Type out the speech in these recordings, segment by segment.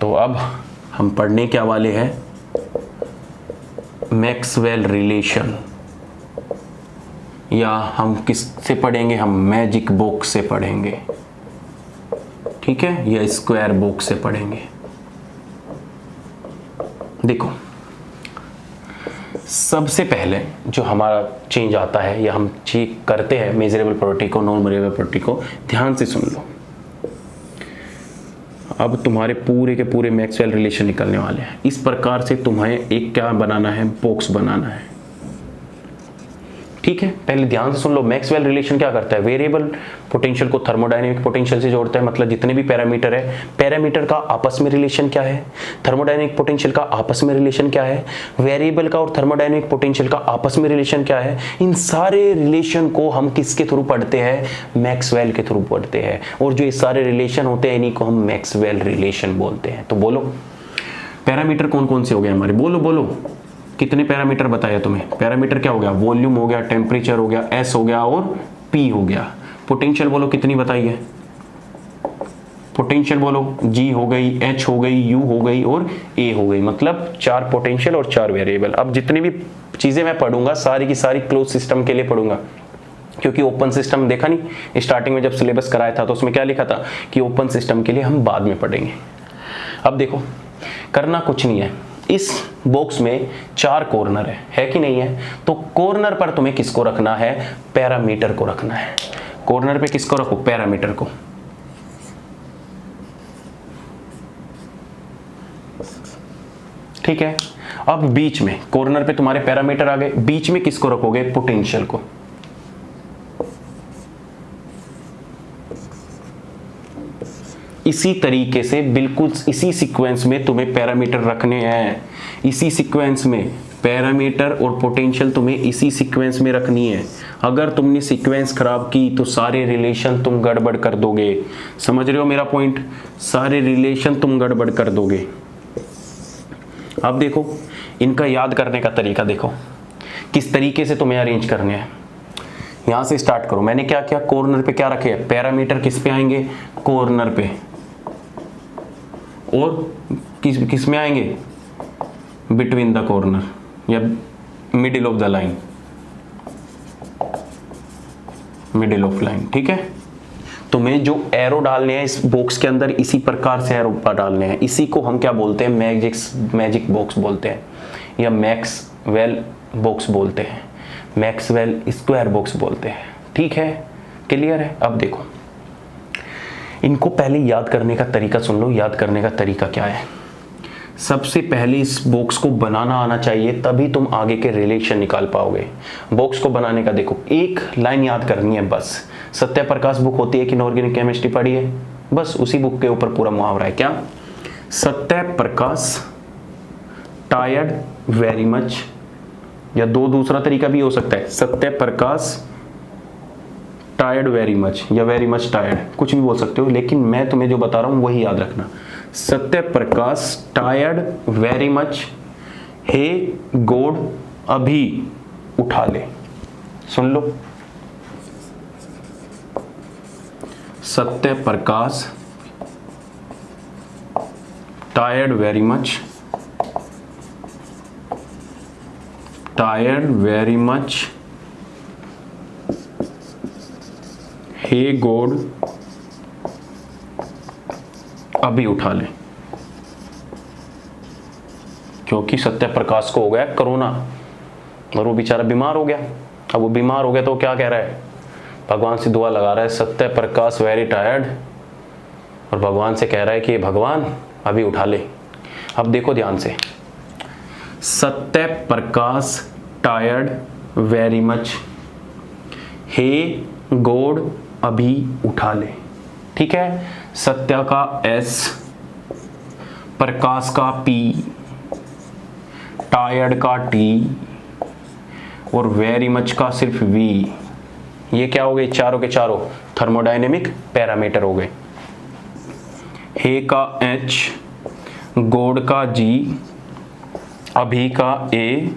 तो अब हम पढ़ने क्या वाले हैं, मैक्सवेल रिलेशन, या हम किससे पढ़ेंगे, हम मैजिक बॉक्स से पढ़ेंगे, ठीक है, या स्क्वायर बॉक्स से पढ़ेंगे। देखो सबसे पहले जो हमारा चेंज आता है या हम चेक करते हैं मेजरेबल प्रॉपर्टी को, नॉन मेजरेबल प्रॉपर्टी को, ध्यान से सुन लो। अब तुम्हारे पूरे के पूरे मैक्सवेल रिलेशन निकलने वाले हैं। इस प्रकार से तुम्हें एक क्या बनाना है, बॉक्स बनाना है, ठीक है। पहले ध्यान से सुन लो, मैक्सवेल रिलेशन क्या करता है, वेरिएबल पोटेंशियल को थर्मोडायनेमिक पोटेंशियल से जोड़ता है। मतलब जितने भी पैरामीटर है, पैरामीटर का आपस में रिलेशन क्या है, थर्मोडायनेमिक पोटेंशियल का आपस में रिलेशन क्या है, वेरिएबल का और थर्मोडायनेमिक पोटेंशियल का आपस में रिलेशन क्या है, इन सारे रिलेशन को हम किसके थ्रू पढ़ते हैं, मैक्सवेल के थ्रू पढ़ते हैं। और जो ये सारे रिलेशन होते हैं इन्हीं को हम मैक्सवेल रिलेशन बोलते हैं। तो बोलो पैरामीटर कौन कौन से हो गए हमारे, बोलो बोलो कितने पैरामीटर बताया तुम्हें। पैरामीटर क्या हो गया, वॉल्यूम हो गया, टेम्परेचर हो गया, एस हो गया और पी हो गया। पोटेंशियल बोलो कितनी बताई है, पोटेंशियल बोलो जी हो गई, एच हो गई, यू हो गई और ए हो गई। मतलब 4 पोटेंशियल और 4 वेरिएबल। अब जितनी भी चीजें मैं पढ़ूंगा सारी की सारी क्लोज सिस्टम के लिए पढ़ूंगा, क्योंकि ओपन सिस्टम देखा नहीं, स्टार्टिंग में जब सिलेबस कराया था तो उसमें क्या लिखा था कि ओपन सिस्टम के लिए हम बाद में पढ़ेंगे। अब देखो करना कुछ नहीं है, इस बॉक्स में 4 कॉर्नर है कि नहीं है। तो कॉर्नर पर तुम्हें किसको रखना है, पैरामीटर को रखना है। कॉर्नर पे किसको रखो, पैरामीटर को। ठीक है। अब बीच में कॉर्नर पे तुम्हारे पैरामीटर आ गए, बीच में किसको रखोगे, पोटेंशियल को। इसी तरीके से बिल्कुल इसी सीक्वेंस में तुम्हें पैरामीटर रखने हैं, इसी सीक्वेंस में पैरामीटर और पोटेंशियल तुम्हें इसी सीक्वेंस में रखनी है। अगर तुमने सीक्वेंस खराब की तो सारे रिलेशन तुम गड़बड़ कर दोगे। समझ रहे हो मेरा पॉइंट, सारे रिलेशन तुम गड़बड़ कर दोगे। अब देखो इनका याद करने का तरीका देखो, किस तरीके से तुम्हें अरेंज करने हैं। यहां से स्टार्ट करो। मैंने क्या किया, कॉर्नर पे क्या रखे, पैरामीटर किस पे आएंगे, कॉर्नर पे, और किस में आएंगे, बिटवीन द कॉर्नर या middle of the line, middle of line. ठीक है। तुम्हें जो एरो डालने हैं इस बॉक्स के अंदर इसी प्रकार से एरो डालने हैं। इसी को हम क्या बोलते हैं, मैजिक बॉक्स बोलते हैं, या मैक्सवेल बॉक्स बोलते हैं, मैक्सवेल स्क्वायर बॉक्स बोलते हैं। ठीक है, क्लियर है। अब देखो इनको पहले याद करने का तरीका सुन लो। याद करने का तरीका क्या है, सबसे पहले इस बॉक्स को बनाना आना चाहिए, तभी तुम आगे के रिलेशन निकाल पाओगे। बॉक्स को बनाने का देखो, एक लाइन याद करनी है बस। सत्य प्रकाश बुक होती है कि इनऑर्गेनिक केमिस्ट्री पढ़ी है, बस उसी बुक के ऊपर पूरा मुहावरा है। क्या, सत्य प्रकाश टायर्ड वेरी मच, या दूसरा तरीका भी हो सकता है, सत्य प्रकाश टायर्ड वेरी मच या वेरी मच टायर्ड, कुछ भी बोल सकते हो, लेकिन मैं तुम्हें जो बता रहा हूं वही याद रखना। Satya Prakash tired very much, हे गॉड अभी उठा ले। सुन लो, Satya Prakash tired very much, tired very much, हे गॉड अभी उठा ले। क्योंकि सत्य प्रकाश को हो गया कोरोना और वो बेचारा बीमार हो गया। अब वो बीमार हो गया तो क्या कह रहा है, भगवान से दुआ लगा रहा है, सत्य प्रकाश वेरी टायर्ड, और भगवान से कह रहा है कि भगवान अभी उठा ले। अब देखो ध्यान से, सत्य प्रकाश टायर्ड वेरी मच, हे गॉड अभी उठा ले। ठीक है। सत्या का एस, प्रकाश का पी, टायर्ड का टी और वेरी मच का सिर्फ वी। ये क्या हो गए, चारों के चारों थर्मोडायनेमिक पैरामीटर हो गए। हे का एच, गॉड का जी, अभी का ए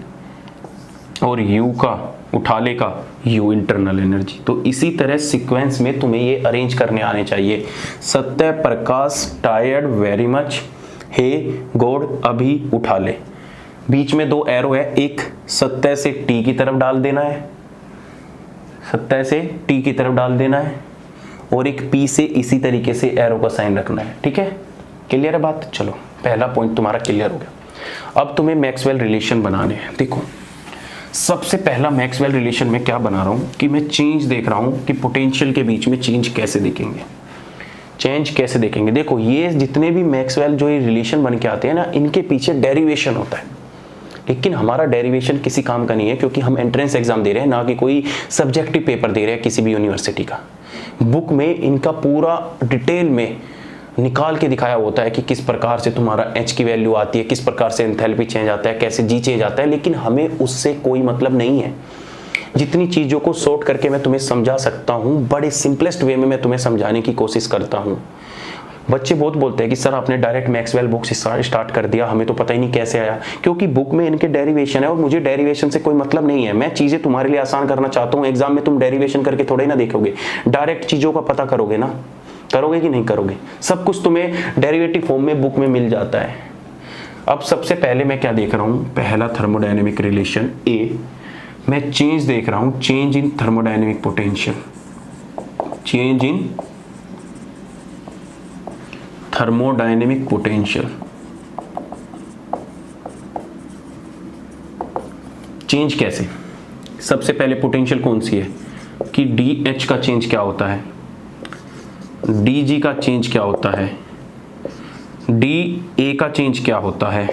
और यू का उठाले का यू, इंटरनल एनर्जी। तो इसी तरह सीक्वेंस में तुम्हें ये अरेंज करने आने चाहिए। सत्य प्रकाश टायर्ड वेरी मच, हे गॉड अभी उठा ले। बीच में दो एरो है, एक सत्य से टी की तरफ डाल देना है, सत्य से टी की तरफ डाल देना है, और एक पी से इसी तरीके से एरो का साइन रखना है। ठीक है, क्लियर है बात? चलो पहला पॉइंट तुम्हारा क्लियर हो गया। अब तुम्हें मैक्सवेल रिलेशन बनाने हैं। देखो सबसे पहला मैक्सवेल रिलेशन में क्या बना रहा हूँ कि मैं चेंज देख रहा हूँ कि पोटेंशियल के बीच में चेंज कैसे देखेंगे, चेंज कैसे देखेंगे। देखो ये जितने भी मैक्सवेल जो ये रिलेशन बन के आते हैं ना, इनके पीछे डेरिवेशन होता है, लेकिन हमारा डेरिवेशन किसी काम का नहीं है, क्योंकि हम एंट्रेंस एग्जाम दे रहे हैं, ना कि कोई सब्जेक्टिव पेपर दे रहे हैं किसी भी यूनिवर्सिटी का। बुक में इनका पूरा डिटेल में निकाल के दिखाया होता है कि किस प्रकार से तुम्हारा H की वैल्यू आती है, किस प्रकार से एंथैल्पी चेंज आता है, कैसे G चेंज आता है, लेकिन हमें उससे कोई मतलब नहीं है। जितनी चीज़ों को सॉर्ट करके मैं तुम्हें समझा सकता हूँ, बड़े सिंपलेस्ट वे में मैं तुम्हें समझाने की कोशिश करता हूँ। बच्चे बहुत बोलते हैं कि सर आपने डायरेक्ट मैक्सवेल बुक्स स्टार्ट कर दिया, हमें तो पता ही नहीं कैसे आया, क्योंकि बुक में इनके डेरिवेशन है और मुझे डेरिवेशन से कोई मतलब नहीं है। मैं चीज़ें तुम्हारे लिए आसान करना चाहता हूँ। एग्जाम में तुम डेरिवेशन करके थोड़े ना देखोगे, डायरेक्ट चीज़ों का पता करोगे ना, करोगे कि नहीं करोगे? सब कुछ तुम्हें डेरिवेटिव फॉर्म में बुक में मिल जाता है। अब सबसे पहले मैं क्या देख रहा हूँ, पहला थर्मोडायनेमिक रिलेशन ए, मैं चेंज देख रहा हूँ, change in thermodynamic potential, change in thermodynamic potential. Change कैसे? सबसे पहले पोटेंशियल कौन सी है कि DH का चेंज क्या होता है, DG का चेंज क्या होता है, DA का चेंज क्या होता है,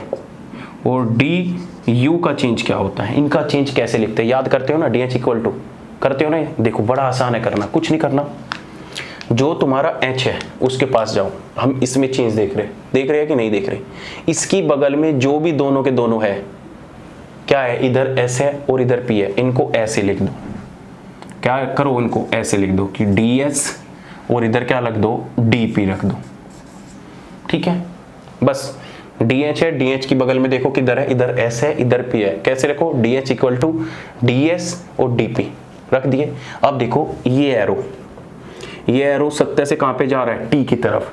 और DU का चेंज क्या होता है। इनका चेंज कैसे लिखते हैं, याद करते हो ना? DH इक्वल टू करते हो ना? देखो बड़ा आसान है करना, कुछ नहीं करना। जो तुम्हारा H है उसके पास जाओ, हम इसमें चेंज देख रहे हैं कि नहीं देख रहे? इसकी बगल में जो भी दोनों के दोनों है, क्या है, इधर S है और इधर P है, इनको ऐसे लिख दो। क्या करो, इनको ऐसे लिख दो कि DS और इधर क्या रख दो, DP रख दो। ठीक है, बस DH है, DH की बगल में देखो किधर है, इधर S है, इधर P है, कैसे रखो, DH इक्वल टू DS और DP रख दिए। अब देखो ये एरो सत्य से कहां पे जा रहा है, T की तरफ।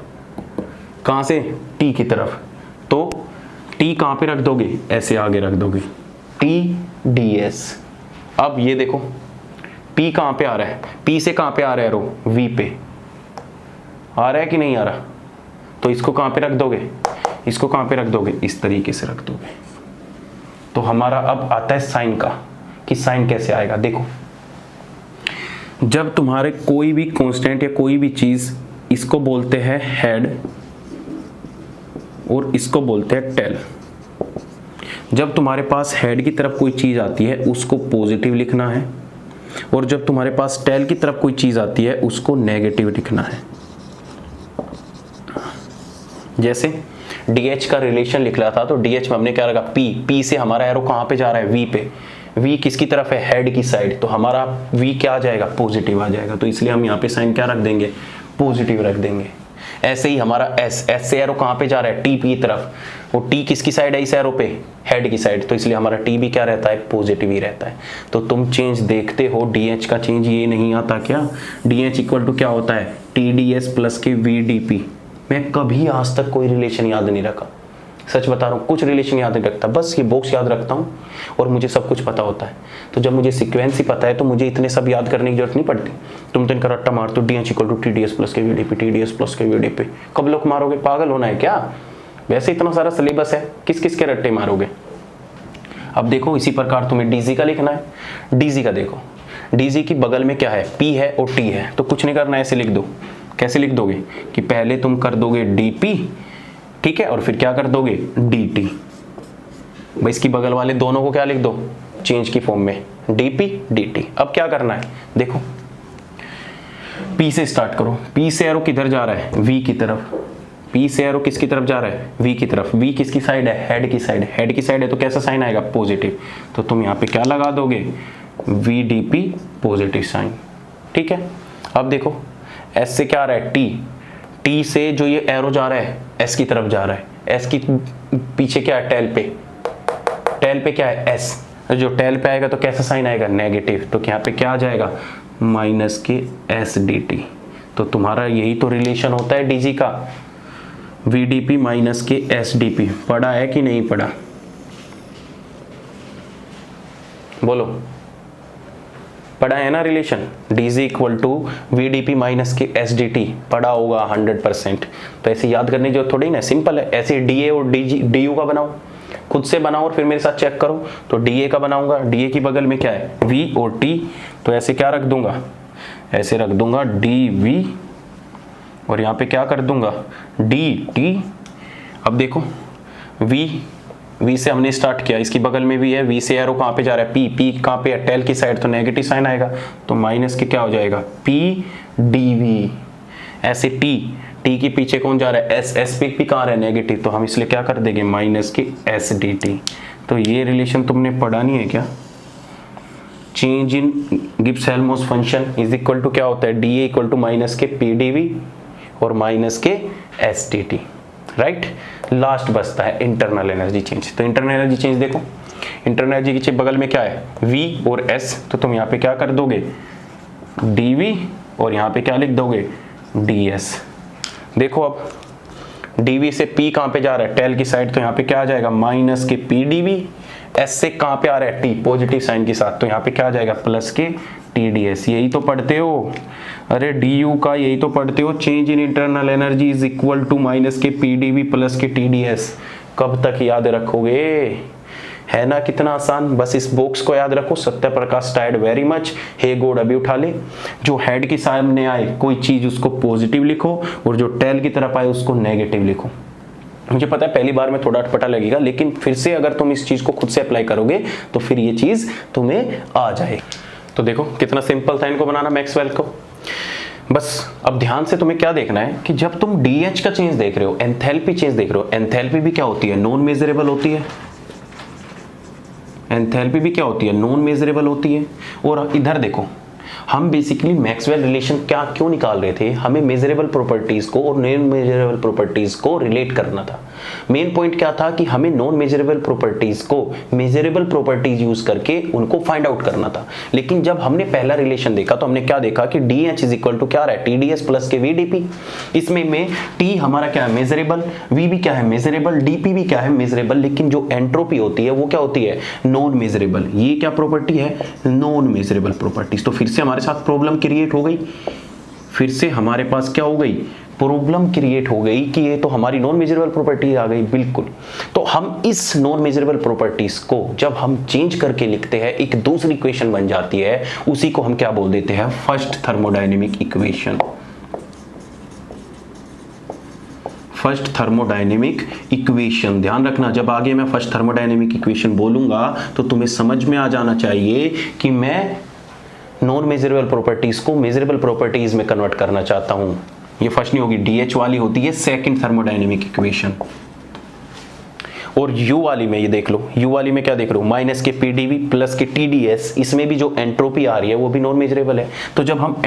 कहां से? T की तरफ। तो T कहां पे रख दोगे, ऐसे आगे रख दोगे, TDS। अब ये देखो P कहां पे आ रहा है, P से कहां पे आ रहा है एरो, V पे आ रहा है कि नहीं आ रहा? तो इसको कहां पे रख दोगे, इसको कहां पे रख दोगे, इस तरीके से रख दोगे। तो हमारा अब आता है साइन का, कि साइन कैसे आएगा। देखो जब तुम्हारे कोई भी कांस्टेंट या कोई भी चीज, इसको बोलते हैं हेड और इसको बोलते हैं टेल। जब तुम्हारे पास हेड की तरफ कोई चीज आती है उसको पॉजिटिव लिखना है, और जब तुम्हारे पास टेल की तरफ कोई चीज आती है उसको नेगेटिव लिखना है। जैसे DH का रिलेशन लिख रहा था, तो DH में हमने क्या रखा, P से हमारा एरो कहां पे जा रहा है, V पे। V किसकी तरफ है, हेड की साइड, तो हमारा V क्या आ जाएगा, पॉजिटिव आ जाएगा। तो इसलिए हम यहाँ पे साइन क्या रख देंगे, पॉजिटिव रख देंगे। ऐसे ही हमारा S से एरो कहां पे जा रहा है, T की तरफ, वो T किसकी साइड है इस एरो पे, हेड की साइड, तो इसलिए हमारा T भी क्या रहता है, पॉजिटिव ही रहता है। तो तुम चेंज देखते हो, DH का चेंज ये नहीं आता क्या, DH इक्वल टू क्या होता है, TDS प्लस के VDP। मैं कभी आज तक कोई रिलेशन याद नहीं रखा, सच बता रहा हूँ, कुछ रिलेशन याद नहीं रखता, बस ये बॉक्स याद रखता हूँ और मुझे सब कुछ पता होता है। तो जब मुझे सीक्वेंस ही पता है तो मुझे इतने सब याद करने की जरूरत नहीं पड़ती। तुम तो इनका रट्टा मार तो DH equal to TDS plus के VDP, TDS प्लस के VDP, कब लोग मारोगे, पागल होना है क्या? वैसे इतना सारा सिलेबस है, किस किस के रट्टे मारोगे। अब देखो इसी प्रकार तुम्हें DG का लिखना है। DG का देखो, DG की बगल में क्या है, P है और T है, तो कुछ नहीं करना है, ऐसे लिख दो। कैसे लिख दोगे कि पहले तुम कर दोगे DP, ठीक है, और फिर क्या कर दोगे, DT। भाई इसकी बगल वाले दोनों को क्या लिख दो, चेंज की फॉर्म में, DP DT। अब क्या करना है, देखो P से स्टार्ट करो। P से एरो किधर जा रहा है, V की तरफ। P से एरो किसकी तरफ जा रहा है, V की तरफ। V किसकी साइड है, हेड की साइड। हेड की साइड है तो कैसा साइन आएगा, पॉजिटिव। तो तुम यहाँ पे क्या लगा दोगे, VDP पॉजिटिव साइन। ठीक है, अब देखो S से क्या आ रहा है, T से जो ये एरो जा रहा है S की तरफ जा रहा है। S की पीछे क्या है, टेल पे। टेल पे क्या है, S। जो टेल पे आएगा तो कैसा साइन आएगा, नेगेटिव। तो यहाँ पे क्या आ जाएगा, माइनस के SDT। तो तुम्हारा यही तो रिलेशन होता है DG का। VDP माइनस के SDP पढ़ा है कि नहीं पढ़ा? बोलो, पढ़ा है ना relation? DG equal to VDP minus के SDT पढ़ा होगा 100%। तो ऐसे याद करने जो थोड़ी ना, सिंपल है। ऐसे DA और DU का बनाओ, खुद से बनाओ और फिर मेरे साथ चेक करो। तो DA का बनाऊंगा, DA की बगल में क्या है? V और T। तो ऐसे क्या रख दूंगा? ऐसे रख दूंगा DV और यहाँ पे क्या कर दूंगा? DT। अब देखो V से हमने स्टार्ट किया, इसकी बगल में भी है, V से एरो कहाँ पे जा रहा है? P कहाँ पे है? टेल की साइड, तो नेगेटिव साइन आएगा, तो माइनस के क्या हो जाएगा? PDV। ऐसे T के पीछे कौन जा रहा है? S पे भी कहाँ रहा है? नेगेटिव, तो हम इसलिए क्या कर देंगे? माइनस के SDT। तो ये रिलेशन तुमने पढ़ा नहीं है क्या? Change in Gibbs Helmholtz function is equal to क्या होता है? DA इक्वल टू माइनस के PDV और माइनस के SDT, राइट। लास्ट बचता है इंटरनल एनर्जी चेंज। तो इंटरनल एनर्जी चेंज देखो, इंटरनल एनर्जी के बगल में क्या है? V और S। तो तुम यहाँ पे क्या कर दोगे? DV और यहाँ पे क्या लिख दोगे? DS। देखो अब DV से P कहाँ पे जा रहा है? टेल की साइड, तो यहाँ पे क्या आ जाएगा? माइनस के PDV। S से कहाँ पे आ रहा है? T पॉजिटिव साइन के साथ, तो यहाँ पे क्या आ जाएगा? प्लस के TDS। यही तो पढ़ते हो, अरे DU का यही तो पढ़ते हो, change in internal energy is equal to minus के PDV प्लस के TDS। कब तक याद रखोगे? है ना कितना आसान। बस इस बॉक्स को याद रखो, सत्य प्रकाश टायर्ड वेरी मच, हे गॉड अभी उठा ले। जो हेड के सामने आए कोई चीज उसको पॉजिटिव लिखो और जो टेल की तरफ आए उसको नेगेटिव लिखो। मुझे पता है पहली बार में थोड़ा अटपटा लगेगा, लेकिन फिर से अगर तुम इस चीज को खुद से अप्लाई करोगे तो फिर ये चीज तुम्हें आ जाए। तो देखो कितना सिंपल था इनको बनाना, मैक्सवेल को। बस अब ध्यान से तुम्हें क्या देखना है कि जब तुम DH का चेंज देख रहे हो, एंथैल्पी चेंज देख रहे हो, एंथैल्पी भी क्या होती है? नॉन मेजरेबल होती है। एंथैल्पी भी क्या होती है? नॉन मेजरेबल होती है। और इधर देखो, हम बेसिकली मैक्सवेल रिलेशन क्यों निकाल रहे थे? हमें मेजरेबल प्रॉपर्टीज को और नॉन मेजरेबल प्रॉपर्टीज को रिलेट करना था। मेन पॉइंट क्या था कि हमें नॉन मेजरेबल प्रॉपर्टीज को मेजरेबल प्रॉपर्टीज यूज करके उनको फाइंड आउट करना था। लेकिन जब हमने पहला रिलेशन देखा तो हमने क्या देखा कि DH इज इक्वल टू क्या रहा है? TDS प्लस के VDP। इसमें में T हमारा क्या है? मेजरेबल, V भी क्या है? मेजरेबल, DP भी क्या है? मेजरेबल। लेकिन जो एंट्रोपी होती है वो क्या होती है? Non measurable. ये क्या प्रॉपर्टी है? Non measurable properties. तो फिर से हमारे साथ प्रॉब्लम क्रिएट हो गई, फिर से हमारे पास क्या हो गई? प्रॉब्लम क्रिएट हो गई कि ये तो हमारी नॉन मेजरेबल प्रॉपर्टी आ गई। बिल्कुल। तो हम इस नॉन मेजरेबल प्रॉपर्टीज को जब हम चेंज करके लिखते हैं एक दूसरी इक्वेशन बन जाती है, उसी को हम क्या बोल देते हैं? First thermodynamic equation. First thermodynamic equation. ध्यान रखना, जब आगे मैं फर्स्ट थर्मोडायनेमिक इक्वेशन बोलूंगा तो तुम्हें समझ में आ जाना चाहिए कि मैं नॉन मेजरेबल प्रॉपर्टीज को मेजरेबल प्रॉपर्टीज में कन्वर्ट करना चाहता हूं। ये फर्स्ट नहीं होगी, DH वाली होती है सेकंड थर्मोडायनेमिक इक्वेशन। और U वाली में ये देख लो, U वाली में क्या देख रहे हो? माइनस के PDV प्लस के TDS। इसमें भी जो एंट्रोपी आ रही है वो भी नॉन मेजरेबल है। तो जब हम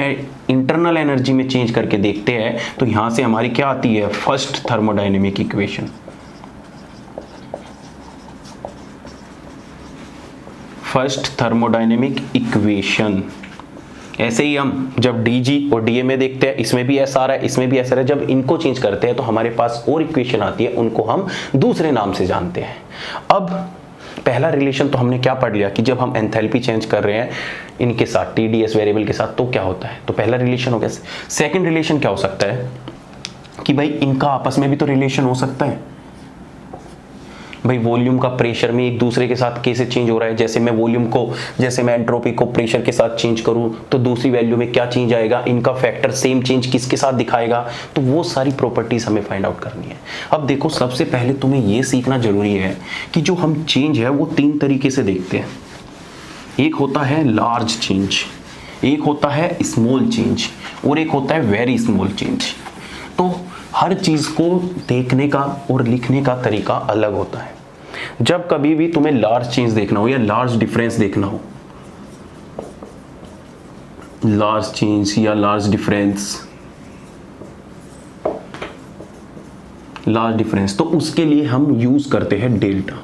इंटरनल एनर्जी में चेंज करके देखते हैं तो यहां से हमारी क्या आती है? First thermodynamic equation. First thermodynamic equation. ऐसे ही हम जब DG और DA में देखते हैं, इसमें भी ऐसा आ रहा है, इसमें भी ऐसा आ रहा है। जब इनको चेंज करते हैं तो हमारे पास और इक्वेशन आती है, उनको हम दूसरे नाम से जानते हैं। अब पहला रिलेशन तो हमने क्या पढ़ लिया कि जब हम एंथैल्पी चेंज कर रहे हैं इनके साथ, TDS वेरिएबल के साथ, तो क्या होता है? तो पहला रिलेशन हो गया। सेकेंड रिलेशन क्या हो सकता है कि भाई इनका आपस में भी तो रिलेशन हो सकता है। भाई वॉल्यूम का प्रेशर में एक दूसरे के साथ कैसे चेंज हो रहा है। जैसे मैं वॉल्यूम को, जैसे मैं एंट्रोपी को प्रेशर के साथ चेंज करूं तो दूसरी वैल्यू में क्या चेंज आएगा? इनका फैक्टर सेम चेंज किसके साथ दिखाएगा? तो वो सारी प्रॉपर्टीज हमें फाइंड आउट करनी है। अब देखो, सबसे पहले तुम्हें ये सीखना जरूरी है कि जो हम चेंज है वो तीन तरीके से देखते हैं। एक होता है लार्ज चेंज, एक होता है स्मॉल चेंज और एक होता है वेरी स्मॉल चेंज। तो हर चीज को देखने का और लिखने का तरीका अलग होता है। जब कभी भी तुम्हें लार्ज चेंज देखना हो या लार्ज डिफरेंस देखना हो, लार्ज चेंज या लार्ज डिफरेंस, तो उसके लिए हम यूज करते हैं डेल्टा।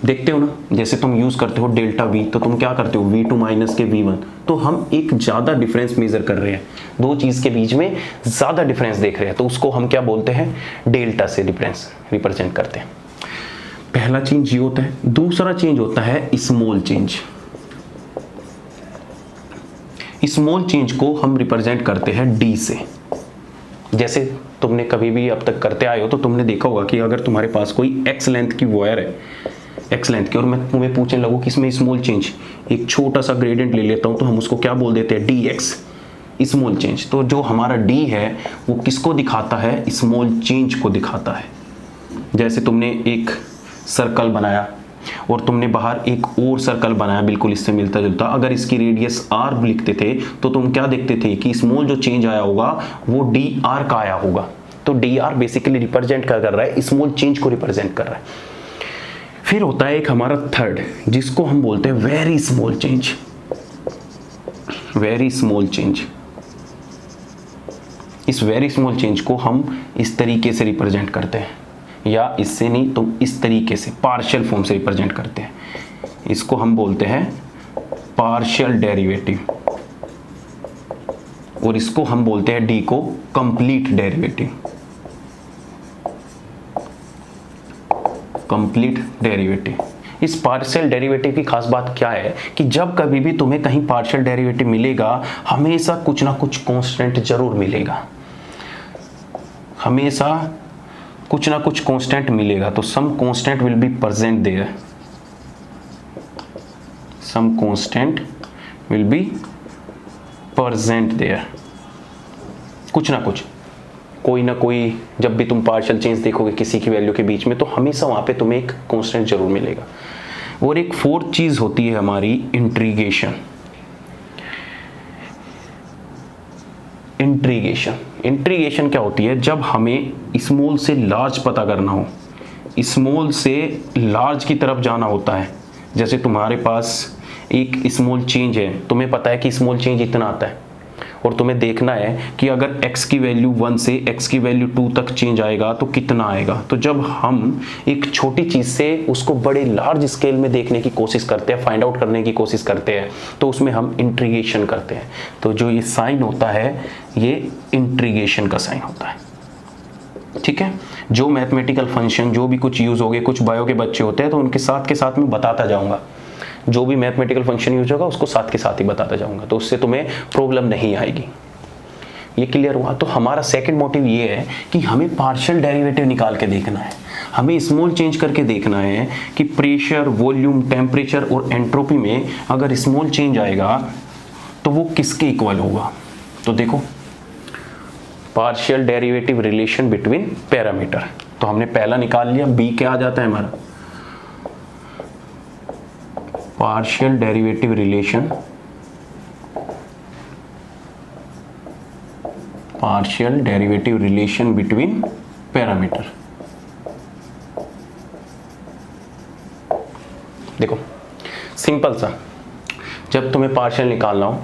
देखते हो ना, जैसे तुम यूज करते हो डेल्टा वी, तो तुम क्या करते हो V2 माइनस के V1, तो हम एक ज्यादा डिफरेंस मेजर कर रहे हैं, दो चीज के बीच में ज्यादा डिफरेंस देख रहे हैं, तो उसको हम क्या बोलते हैं, डेल्टा से डिफरेंस रिप्रेजेंट करते हैं। पहला चेंज ये होता है। दूसरा चेंज होता है स्मॉल चेंज। स्मॉल चेंज को हम रिप्रेजेंट करते हैं D से। जैसे तुमने कभी भी अब तक करते आए हो तो तुमने देखा होगा कि अगर तुम्हारे पास कोई x लेंथ की वायर है, x लेंथ की, और मैं तुम्हें पूछने लगूं कि इसमें स्मॉल चेंज, एक छोटा सा ग्रेडियंट ले लेता हूं, तो हम उसको क्या बोल देते हैं, dx, स्मॉल चेंज। तो जो हमारा d है वो किसको दिखाता है, स्मॉल चेंज को दिखाता है। जैसे तुमने एक सर्कल बनाया और तुमने बाहर एक और सर्कल बनाया बिल्कुल इससे मिलता जुलता, अगर इसकी रेडियस r लिखते थे तो तुम क्या देखते थे कि स्मॉल जो चेंज आया होगा वो dr का आया होगा। तो dr बेसिकली रिप्रेजेंट क्या कर रहा है, स्मॉल चेंज को रिप्रेजेंट कर रहा है। फिर होता है एक हमारा थर्ड, जिसको हम बोलते हैं very small change. Very small change, इस वेरी स्मॉल चेंज को हम इस तरीके से रिप्रेजेंट करते हैं, या इससे नहीं तो इस तरीके से पार्शियल फॉर्म से रिप्रेजेंट करते हैं। इसको हम बोलते हैं पार्शियल डेरिवेटिव, और इसको हम बोलते हैं d को कंप्लीट डेरिवेटिव। Complete derivative. इस पार्शियल डेरिवेटिव की खास बात क्या है कि जब कभी भी तुम्हें कहीं पार्शियल डेरिवेटिव मिलेगा, हमेशा कुछ ना कुछ कांस्टेंट जरूर मिलेगा, हमेशा कुछ ना कुछ कांस्टेंट मिलेगा। तो some constant will be present there, some constant will be present there, कुछ ना कुछ, कोई ना कोई। जब भी तुम पार्शियल चेंज देखोगे किसी की वैल्यू के बीच में, तो हमेशा वहां पे तुम्हें एक कांस्टेंट जरूर मिलेगा। और एक फोर्थ चीज होती है हमारी इंट्रीगेशन। इंट्रीगेशन क्या होती है, जब हमें स्मॉल से लार्ज पता करना हो, स्मॉल से लार्ज की तरफ जाना होता है। जैसे तुम्हारे पास एक स्मॉल चेंज है, तुम्हें पता है कि स्मॉल चेंज इतना आता है, और तुम्हें देखना है कि अगर x की वैल्यू 1 से x की वैल्यू 2 तक चेंज आएगा तो कितना आएगा। तो जब हम एक छोटी चीज़ से उसको बड़े लार्ज स्केल में देखने की कोशिश करते हैं, फाइंड आउट करने की कोशिश करते हैं, तो उसमें हम इंट्रीगेशन करते हैं। तो जो ये साइन होता है, ये इंट्रीगेशन का साइन होता है। ठीक है, जो मैथमेटिकल फंक्शन जो भी कुछ यूज़ हो गए, कुछ बायो के बच्चे होते हैं तो उनके साथ के साथ में बताता जाऊँगा, जो भी मैथमेटिकल फंक्शन यूज होगा उसको साथ के साथ ही बताता जाऊंगा, तो उससे तुम्हें प्रॉब्लम नहीं आएगी। ये क्लियर हुआ। तो हमारा सेकंड मोटिव ये है कि हमें पार्शियल डेरिवेटिव निकाल के देखना है, हमें स्मॉल चेंज करके देखना है कि प्रेशर, वॉल्यूम, टेम्परेचर और एंट्रोपी में अगर स्मॉल चेंज आएगा तो वो किसके इक्वल होगा। तो देखो, partial derivative relation between parameter, तो हमने पहला निकाल लिया, बी क्या आ जाता है हमारा, partial derivative relation, partial derivative relation between parameter. देखो सिंपल सा, जब तुम्हें पार्शियल निकालना हो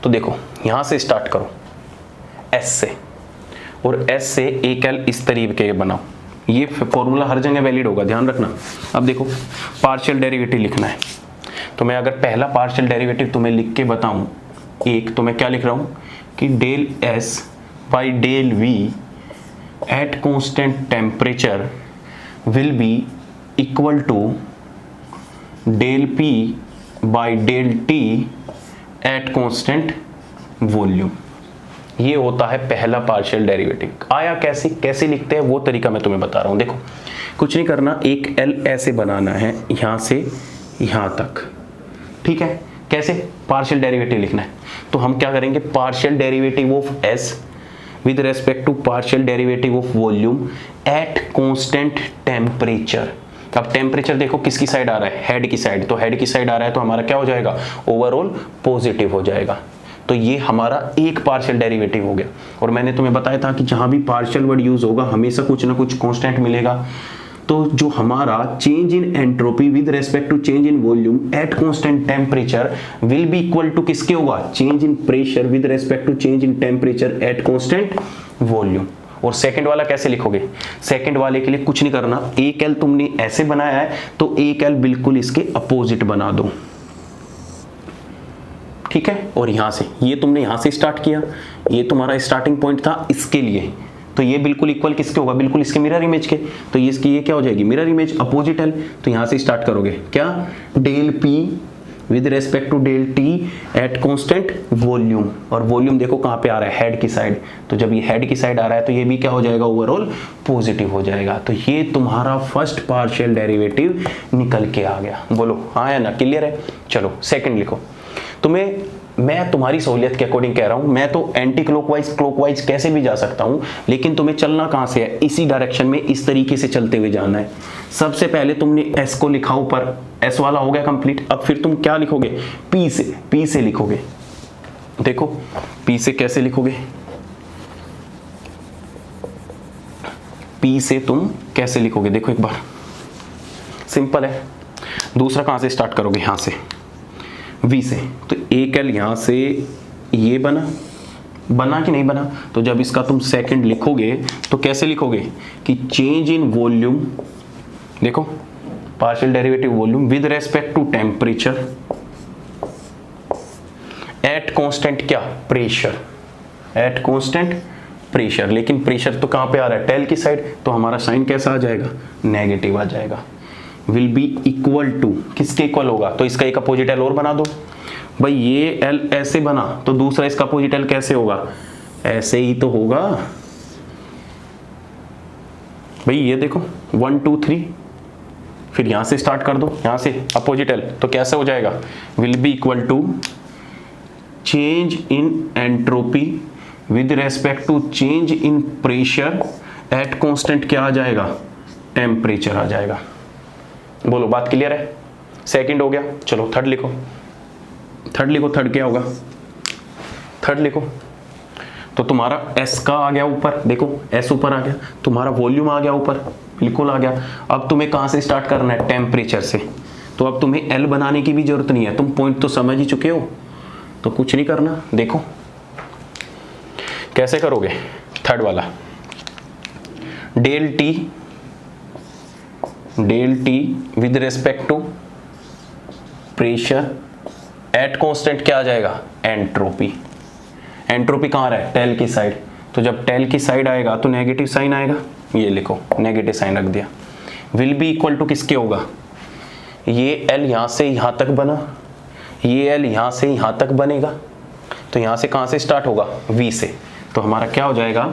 तो देखो यहां से स्टार्ट करो s से, और s से एक l इस तरीके बनाओ। ये फॉर्मूला हर जगह वैलिड होगा, ध्यान रखना। अब देखो पार्शियल डेरिवेटिव लिखना है, तो मैं अगर पहला पार्शियल डेरिवेटिव तुम्हें लिख के बताऊं एक, तो मैं क्या लिख रहा हूं कि del s by del v at constant temperature will be equal to del p by del t at constant volume. ये होता है पहला पार्शियल डेरिवेटिव। आया कैसे कैसे लिखते हैं वो तरीका मैं तुम्हें बता रहा हूं। देखो कुछ नहीं करना, एक l ऐसे बनाना है यहां से यहां तक, ठीक है। कैसे पार्शियल डेरिवेटिव लिखना है, तो हम क्या करेंगे, partial derivative of s with respect to partial derivative of volume at constant temperature. अब टेम्परेचर देखो किसकी साइड आ रहा है, हेड की साइड, तो हेड की साइड आ रहा है तो हमारा क्या हो जाएगा, ओवरऑल पॉजिटिव हो जाएगा। तो ये हमारा एक पार्शियल डेरिवेटिव हो गया। और मैंने तुम्हें बताया था कि जहां भी पार्शियल वर्ड यूज होगा हमेशा कुछ ना कुछ कांस्टेंट मिलेगा। तो जो हमारा change in entropy with respect to change in volume at constant temperature will be equal to किसके होगा, change in pressure with respect to change in temperature at constant volume. और सेकंड वाला कैसे लिखोगे? सेकंड वाले के लिए कुछ नहीं करना, एक एल तुमने ऐसे बनाया है तो एक एल बिल्कुल इसके अपोजिट बना दो, ठीक है। और यहां से ये तुमने यहां से स्टार्ट किया, ये तुम्हारा स्टार्टिंग पॉइंट था इसके लिए, तो ये बिल्कुल इक्वल किसके होगा? बिल्कुल इसके मिरर इमेज के। तो ये इसकी ये क्या हो जाएगी? Mirror image, opposite L. तो यहां से स्टार्ट करोगे क्या? Del P with respect to del T at constant volume, और वॉल्यूम देखो कहां पे आ रहा है? हेड की साइड। तो जब ये हेड की साइड आ रहा है तो ये भी क्या हो जाएगा? ओवरऑल पॉजिटिव हो जाएगा। तो ये तुम्हारा फर्स्ट पार्शियल डेरिवेटिव निकल के आ गया। बोलो हाँ या ना? क्लियर है? चलो सेकंड लिखो। तुम्हें मैं तुम्हारी सहूलियत के अकॉर्डिंग कह रहा हूं, मैं तो एंटी क्लॉकवाइज क्लॉकवाइज कैसे भी जा सकता हूं, लेकिन तुम्हें चलना कहां से है? इसी डायरेक्शन में, इस तरीके से चलते हुए जाना है। सबसे पहले तुमने एस को लिखा ऊपर, एस वाला हो गया कंप्लीट। अब फिर तुम क्या लिखोगे? पी से लिखोगे। देखो पी से कैसे लिखोगे? पी से तुम कैसे लिखोगे? देखो एक बार, सिंपल है। दूसरा कहां से स्टार्ट करोगे? यहां से, वी से। तो एक एल यहां से ये बना कि नहीं बना? तो जब इसका तुम सेकंड लिखोगे तो कैसे लिखोगे कि चेंज इन वॉल्यूम, देखो partial derivative volume with respect to temperature at constant क्या? Pressure, at constant pressure. लेकिन प्रेशर तो कहां पे आ रहा है? टेल की साइड। तो हमारा साइन कैसा आ जाएगा? नेगेटिव आ जाएगा। विल बी इक्वल टू, किसके इक्वल होगा? तो इसका एक अपोजिट एल और बना दो भाई। ये एल ऐसे बना तो दूसरा इसका अपोजिट एल कैसे होगा? ऐसे ही तो होगा भाई। ये देखो 1 2 3, फिर यहां से स्टार्ट कर दो, यहां से अपोजिट एल, तो कैसे हो जाएगा? Will be equal to change in entropy with respect to change in pressure at constant क्या आ जाएगा? टेम्परेचर आ जाएगा। बोलो बात क्लियर है? सेकंड हो गया। चलो थर्ड लिखो। थर्ड लिखो, थर्ड क्या होगा? थर्ड लिखो। तो तुम्हारा एस का आ गया ऊपर, देखो एस ऊपर आ गया, तुम्हारा वॉल्यूम आ गया ऊपर, बिल्कुल आ गया। अब तुम्हें कहां से स्टार्ट करना है? टेम्परेचर से। तो अब तुम्हें एल बनाने की भी जरूरत नहीं है, तुम पॉइंट तो समझ ही चुके हो, तो कुछ नहीं करना। देखो कैसे करोगे? थर्ड वाला, del T with respect to pressure at constant क्या आ जाएगा? एंट्रोपी। एंट्रोपी कहां रहा है? टेल की साइड। तो जब टेल की साइड आएगा तो नेगेटिव साइन आएगा, ये लिखो नेगेटिव साइन रख दिया। विल बी इक्वल टू किसके होगा? ये एल यहां से यहां तक बना, ये एल यहां से यहां तक बनेगा, तो यहां से कहां से स्टार्ट होगा? वी से। तो हमारा क्या हो जाएगा?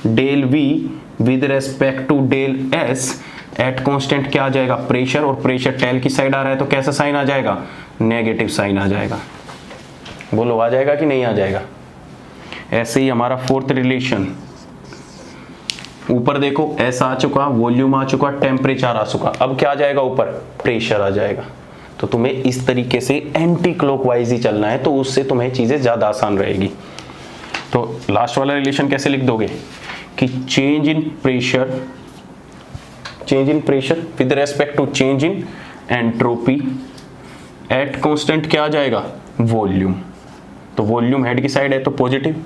Del V with respect to del S at constant क्या आ जाएगा? प्रेशर, और प्रेशर टेल की साइड आ रहा है तो कैसा साइन आ जाएगा? नेगेटिव साइन आ जाएगा। बोलो आ जाएगा कि नहीं आ जाएगा? ऐसे ही हमारा फोर्थ रिलेशन, ऊपर देखो एस आ चुका, वॉल्यूम आ चुका, टेम्परेचर आ चुका, अब क्या आ जाएगा? ऊपर प्रेशर आ जाएगा। तो तुम्हें इस तरीके से एंटी क्लॉकवाइज ही चलना है, तो उससे तुम्हें चीजें ज्यादा आसान रहेगी। तो लास्ट वाला रिलेशन कैसे लिख दोगे कि change in pressure with respect to change in entropy at constant क्या आ जाएगा? वॉल्यूम। तो वॉल्यूम हेड की साइड है तो positive.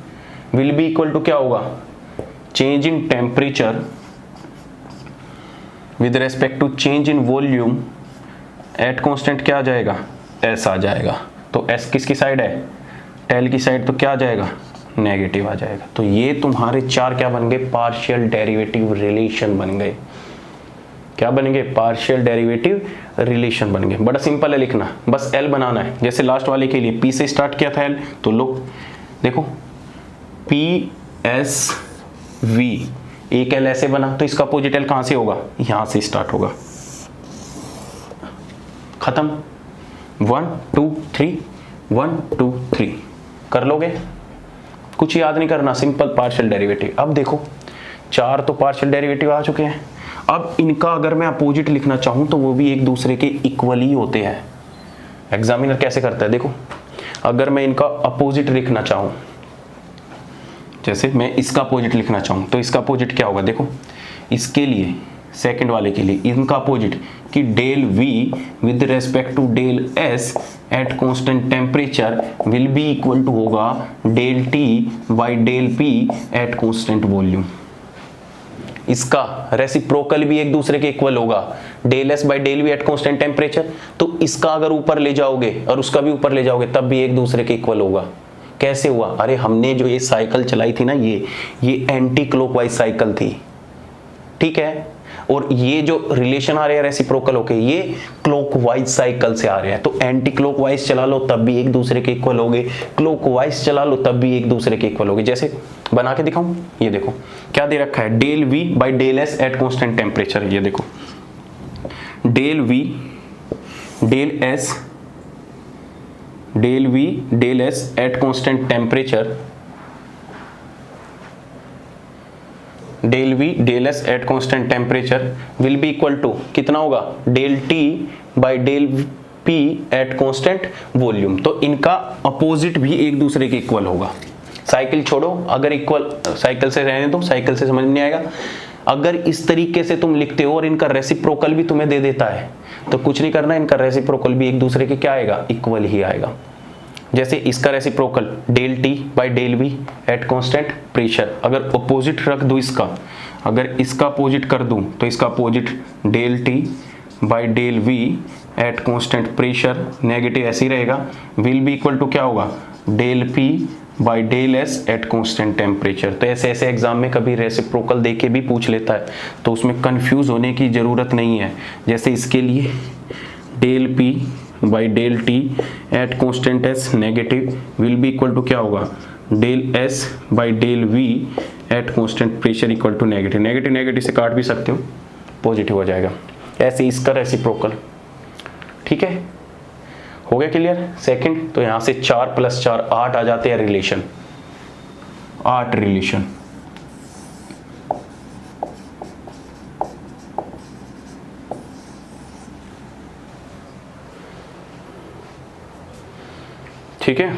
Will be equal to क्या होगा? Change in temperature with respect to change in volume at constant क्या आ जाएगा? एस आ जाएगा। तो एस किसकी साइड है? टेल की साइड, तो क्या आ जाएगा? नेगेटिव आ जाएगा। तो ये तुम्हारे चार क्या बन गए? पार्शियल डेरिवेटिव रिलेशन बन गए। क्या बनेंगे? पार्शियल डेरिवेटिव रिलेशन बन गए। बड़ा सिंपल है लिखना, बस एल बनाना है। जैसे लास्ट वाले के लिए पी से स्टार्ट किया था एल, तो लो देखो पी एस वी, एक एल ऐसे बना, तो इसका अपोजिट एल कहां से होगा? यहां से स्टार्ट होगा। खत्म। 1 2 3 1 2 3 कर लोगे? कुछ याद नहीं करना, सिंपल पार्शियल डेरिवेटिव। अब देखो चार तो पार्शियल डेरिवेटिव आ चुके हैं। अब इनका अगर मैं अपोजिट लिखना चाहूं तो वो भी एक दूसरे के इक्वल ही होते हैं। एग्जामिनर कैसे करता है देखो, अगर मैं इनका अपोजिट लिखना चाहूं, जैसे मैं इसका अपोजिट लिखना चाहूं तो इसका अपोजिट क्या होगा? देखो इसके लिए, सेकंड वाले के लिए इनका अपोजिट कि del V with respect to del S at constant temperature will be equal to होगा del T by del P at constant volume. इसका रेसिप्रोकल भी एक दूसरे के इक्वल होगा, del S by del V at constant temperature. तो इसका अगर ऊपर ले जाओगे और उसका भी ऊपर ले जाओगे तब भी एक दूसरे के इक्वल होगा। कैसे हुआ? अरे हमने जो ये साइकिल चलाई थी ना, ये एंटी क्लॉकवाइज साइकिल थी, ठीक है। और ये जो रिलेशन आ रहे हैं रेसिप्रोकल होके, ये क्लॉकवाइज साइकिल से आ रहे हैं। तो एंटी क्लॉकवाइज चला लो तब भी एक दूसरे के इक्वल होगे, क्लॉकवाइज चला लो तब भी एक दूसरे के इक्वल होगे। जैसे बना के दिखाऊं, ये देखो क्या दे रखा है, del V by del S at constant temperature. ये देखो del V del S at constant temperature, del V del S at constant temperature will be equal to कितना होगा, del T by del P at constant volume. तो इनका opposite भी एक दूसरे के इक्वल होगा। साइकिल छोड़ो, अगर इक्वल साइकिल से रहने दो, साइकिल से समझ नहीं आएगा। अगर इस तरीके से तुम लिखते हो और इनका रेसिप्रोकल भी तुम्हें दे देता है तो कुछ नहीं करना, इनका रेसिप्रोकल भी एक दूसरे के क्या आएगा, इक्वल ही आएगा। जैसे इसका reciprocal del T by del V at constant pressure, अगर अपोजिट रख दूं इसका, अगर इसका अपोजिट कर दूं तो इसका opposite del T by del V at constant pressure, negative ऐसे ही रहेगा, विल बी इक्वल टू क्या होगा, del P by del S at constant temperature. तो ऐसे ऐसे एग्जाम में कभी रेसिप्रोकल दे के भी पूछ लेता है, तो उसमें कंफ्यूज होने की ज़रूरत नहीं है। जैसे इसके लिए del P by del T at constant S negative will be equal to क्या होगा, del S by del V at constant pressure equal to negative. Negative negative से काट भी सकते हो, पॉजिटिव हो जाएगा। ऐसे इसका रेसिप्रोकल, ठीक है। हो गया क्लियर? सेकंड, तो यहां से 4 + 4 8 आ जाते हैं रिलेशन, 8 रिलेशन। ठीक है,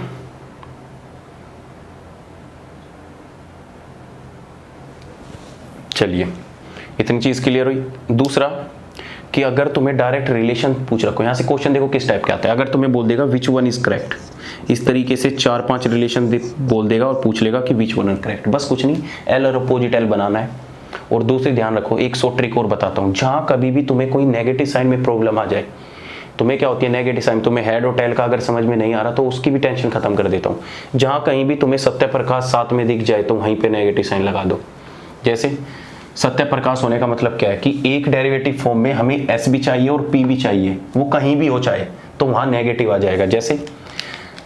चलिए इतनी चीज क्लियर हुई। दूसरा कि अगर तुम्हें डायरेक्ट रिलेशन पूछ रखो, यहां से क्वेश्चन देखो किस टाइप के आता है। अगर तुम्हें बोल देगा विच वन इज करेक्ट, इस तरीके से 4-5 रिलेशन बोल देगा और पूछ लेगा कि विच वन इज करेक्ट, बस कुछ नहीं, एल और अपोजिट एल बनाना है। और दूसरी ध्यान रखो, एक 100 ट्रिक और बताता हूं, जहां कभी भी तुम्हें कोई नेगेटिव साइन में प्रॉब्लम आ जाए, तुम्हें क्या होती है नेगेटिव साइन, तुम्हें हेड और टेल का अगर समझ में नहीं आ रहा तो उसकी भी टेंशन खत्म कर देता हूं। जहां कहीं भी तुम्हें सत्य प्रकाश साथ में दिख जाए तो वहीं पे नेगेटिव साइन लगा दो। जैसे सत्य प्रकाश होने का मतलब क्या है कि एक डेरिवेटिव फॉर्म में हमें एस भी चाहिए और पी भी चाहिए, वो कहीं भी हो चाहे, तो वहां नेगेटिव आ जाएगा। जैसे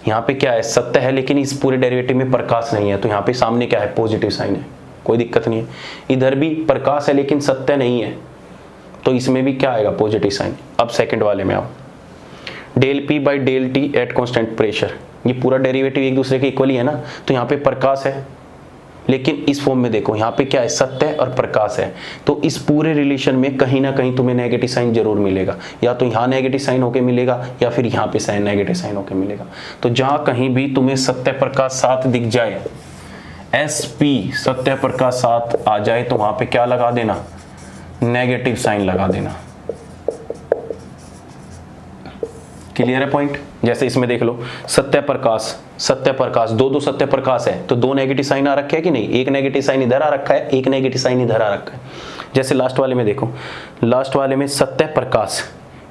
यहाँ पे क्या है, सत्य है लेकिन इस पूरे डेरिवेटिव में प्रकाश नहीं है, तो यहाँ पे सामने क्या है, पॉजिटिव साइन है, कोई दिक्कत नहीं है। इधर भी प्रकाश है लेकिन सत्य नहीं है, तो इसमें भी क्या आएगा, पॉजिटिव साइन। अब सेकंड वाले में आओ, del P by del T at constant pressure, ये पूरा डेरिवेटिव एक दूसरे के इक्वल ही है ना, तो यहाँ पे प्रकाश है लेकिन इस फॉर्म में देखो यहाँ पे क्या है, सत्य और प्रकाश है, तो इस पूरे रिलेशन में कहीं ना कहीं तुम्हें नेगेटिव साइन जरूर मिलेगा, या तो यहाँ नेगेटिव साइन होके मिलेगा या फिर यहाँ पे साइन नेगेटिव साइन होके मिलेगा। तो जहां कहीं भी तुम्हें सत्य प्रकाश साथ दिख जाए, एस पी सत्य प्रकाश साथ आ जाए, तो वहां पे क्या लगा देना, नेगेटिव साइन लगा देना। क्लियर है पॉइंट? जैसे इसमें देख लो, सत्य प्रकाश, दो सत्य प्रकाश है तो 2 नेगेटिव साइन आ रखे है कि नहीं, एक नेगेटिव साइन इधर आ रखा है, एक नेगेटिव साइन इधर आ रखा है। जैसे लास्ट वाले में देखो, लास्ट वाले में सत्य प्रकाश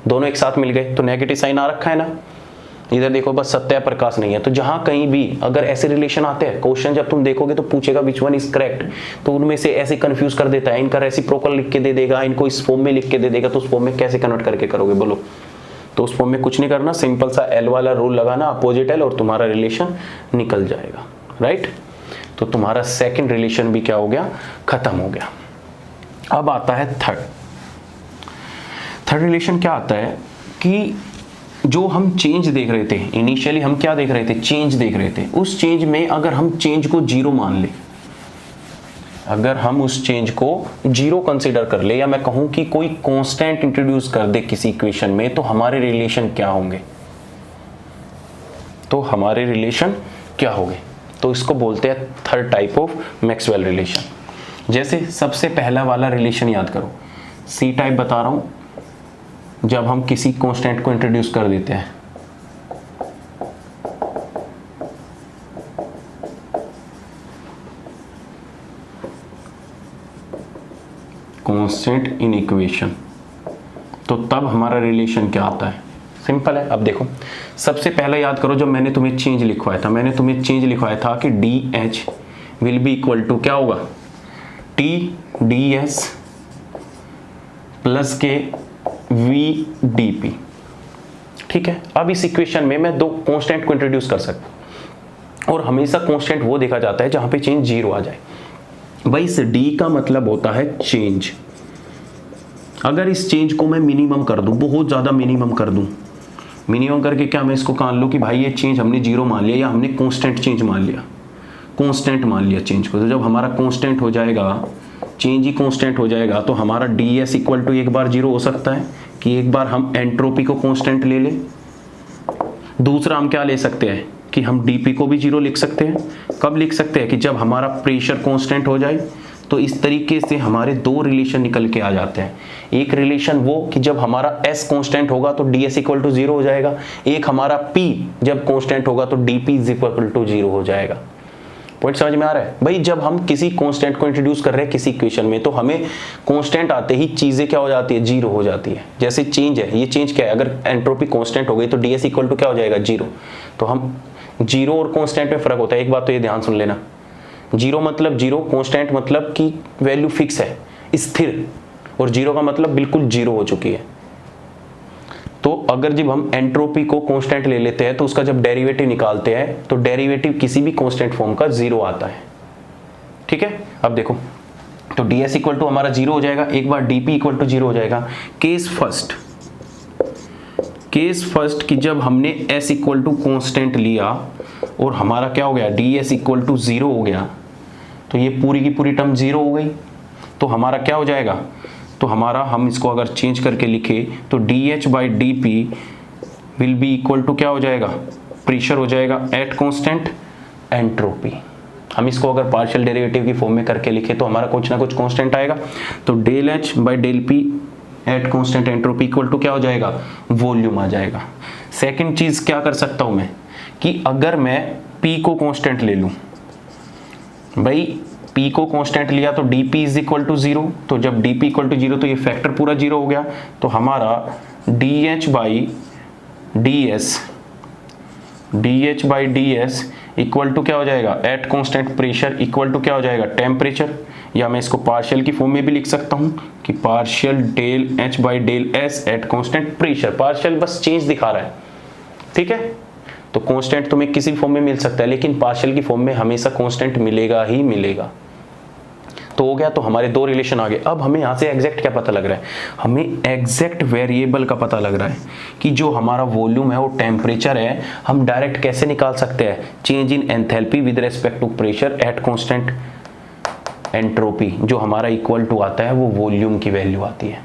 दोनों एक साथ मिल गए तो नेगेटिव साइन आ रखा है ना, इधर देखो बस सत्य प्रकाश नहीं है। तो जहां कहीं भी अगर ऐसे रिलेशन आते हैं, क्वेश्चन जब तुम देखोगे तो पूछेगा विच वन इज करेक्ट, तो उनमें से ऐसे कंफ्यूज कर देता है, इनका रेसिप्रोकल लिख के दे देगा, इनको इस फॉर्म में लिख के दे देगा, तो उस फॉर्म में कैसे कन्वर्ट करके करोगे बोलो? तो उस फॉर्म में कुछ नहीं करना, सिंपल सा एल वाला रूल लगाना, अपोजिट एल, और तुम्हारा रिलेशन निकल जाएगा, राइट। तो तुम्हारा सेकंड रिलेशन भी क्या हो गया, खत्म हो गया। अब आता है थर्ड रिलेशन। क्या आता है कि जो हम चेंज देख रहे थे इनिशियली, हम क्या देख रहे थे, चेंज देख रहे थे, उस चेंज में अगर हम चेंज को 0 मान ले, अगर हम उस चेंज को 0 कंसीडर कर ले, या मैं कहूं कि कोई कांस्टेंट इंट्रोड्यूस कर दे किसी इक्वेशन में, तो हमारे रिलेशन क्या होंगे, तो हमारे रिलेशन क्या होंगे, तो इसको बोलते हैं third type of Maxwell relation. जैसे सबसे पहला वाला रिलेशन याद करो, सी टाइप बता रहा हूं, जब हम किसी कांस्टेंट को इंट्रोड्यूस कर देते हैं, कांस्टेंट इन इक्वेशन, तो तब हमारा रिलेशन क्या आता है? सिंपल है। अब देखो, सबसे पहले याद करो जब मैंने तुम्हें चेंज लिखवाया था, मैंने तुम्हें चेंज लिखवाया था कि D H will be equal to क्या होगा, टी डी एस प्लस के वी डी पी। ठीक है, अब इस इक्वेशन में मैं दो कांस्टेंट को इंट्रोड्यूस कर सकता हूं, और हमेशा कांस्टेंट वो देखा जाता है जहां पे चेंज जीरो आ जाए। भाई इस डी का मतलब होता है चेंज। अगर इस चेंज को मैं मिनिमम कर दूं, बहुत ज्यादा मिनिमम कर दूं, मिनिमम करके क्या मैं इसको मान लूं कि भाई ये चेंज हमने जीरो मान लिया या हमने कांस्टेंट चेंज मान लिया, कांस्टेंट मान लिया चेंज को। तो जब हमारा कांस्टेंट हो जाएगा, चेंज ही कांस्टेंट हो जाएगा, तो हमारा डी एस इक्वल टू एक बार जीरो हो सकता है कि एक बार हम एंट्रोपी को कांस्टेंट ले लें। दूसरा हम क्या ले सकते हैं कि हम डीपी को भी जीरो लिख सकते हैं। कब लिख सकते हैं? कि जब हमारा प्रेशर कांस्टेंट हो जाए। तो इस तरीके से हमारे दो रिलेशन निकल के आ जाते हैं। एक रिलेशन वो कि जब हमारा S कांस्टेंट होगा तो ds इक्वल टू जीरो हो जाएगा। एक हमारा P जब कांस्टेंट होगा तो dp is equal to zero हो जाएगा। पॉइंट समझ में आ रहा है? भाई जब हम किसी कांस्टेंट को इंट्रोड्यूस कर रहे हैं किसी इक्वेशन में, तो हमें कांस्टेंट आते ही चीजें क्या हो जाती है, जीरो हो जाती है। जैसे चेंज है, ये चेंज क्या है, अगर एंट्रोपी कांस्टेंट हो गई तो ds इक्वल टू क्या हो जाएगा, जीरो। तो हम जीरो और कांस्टेंट में फर्क होता है, एक बात तो ये ध्यान सुन लेना। जीरो मतलब जीरो, कांस्टेंट मतलब कि वैल्यू फिक्स है, स्थिर, और जीरो का मतलब बिल्कुल जीरो हो चुकी है। तो अगर जब हम एंट्रोपी को कांस्टेंट ले लेते हैं तो उसका जब डेरिवेटिव निकालते हैं तो डेरिवेटिव किसी भी कांस्टेंट फॉर्म का जीरो आता है। ठीक है, अब देखो, तो ds इक्वल टू हमारा जीरो हो जाएगा, एक बार dp इक्वल टू जीरो हो जाएगा। केस फर्स्ट कि जब हमने s इक्वल टू कांस्टेंट लिया और हमारा क्या हो गया, ds इक्वल टू जीरो हो गया, तो ये पूरी की पूरी टर्म जीरो हो गई। तो हमारा क्या हो जाएगा, तो हमारा, हम इसको अगर चेंज करके लिखे तो dh by dp will be equal to क्या हो जाएगा, प्रेशर हो जाएगा एट कांस्टेंट एंट्रोपी। हम इसको अगर पार्शियल डेरिवेटिव की फॉर्म में करके लिखे तो हमारा कुछ ना कुछ कांस्टेंट आएगा। तो del H by del P at constant entropy equal to क्या हो जाएगा, वॉल्यूम आ जाएगा। सेकंड चीज क्या कर सकता हूं मैं कि अगर मैं p को कांस्टेंट ले लूं, भाई p को कांस्टेंट लिया तो dp is equal to zero. तो जब dp इक्वल टू जीरो तो ये फैक्टर पूरा जीरो हो गया। तो हमारा dh by ds equal to क्या हो जाएगा, at constant pressure equal to क्या हो जाएगा, टेम्परेचर। या मैं इसको पार्शियल की फॉर्म में भी लिख सकता हूं कि partial del h by del s at constant pressure. Partial बस चेंज दिखा रहा है। ठीक है, तो कांस्टेंट तुम्हें किसी भी फॉर्म में मिल सकता है, लेकिन पार्शियल की फॉर्म में हमेशा कांस्टेंट मिलेगा ही मिलेगा। तो हो गया, तो हमारे दो रिलेशन आ गए। अब हमें यहाँ से एग्जैक्ट क्या पता लग रहा है, हमें एग्जैक्ट वेरिएबल का पता लग रहा है कि जो हमारा वॉल्यूम है वो टेम्परेचर है। हम डायरेक्ट कैसे निकाल सकते हैं, change in enthalpy with respect to pressure at constant entropy, जो हमारा इक्वल टू आता है वो वॉल्यूम की वैल्यू आती है।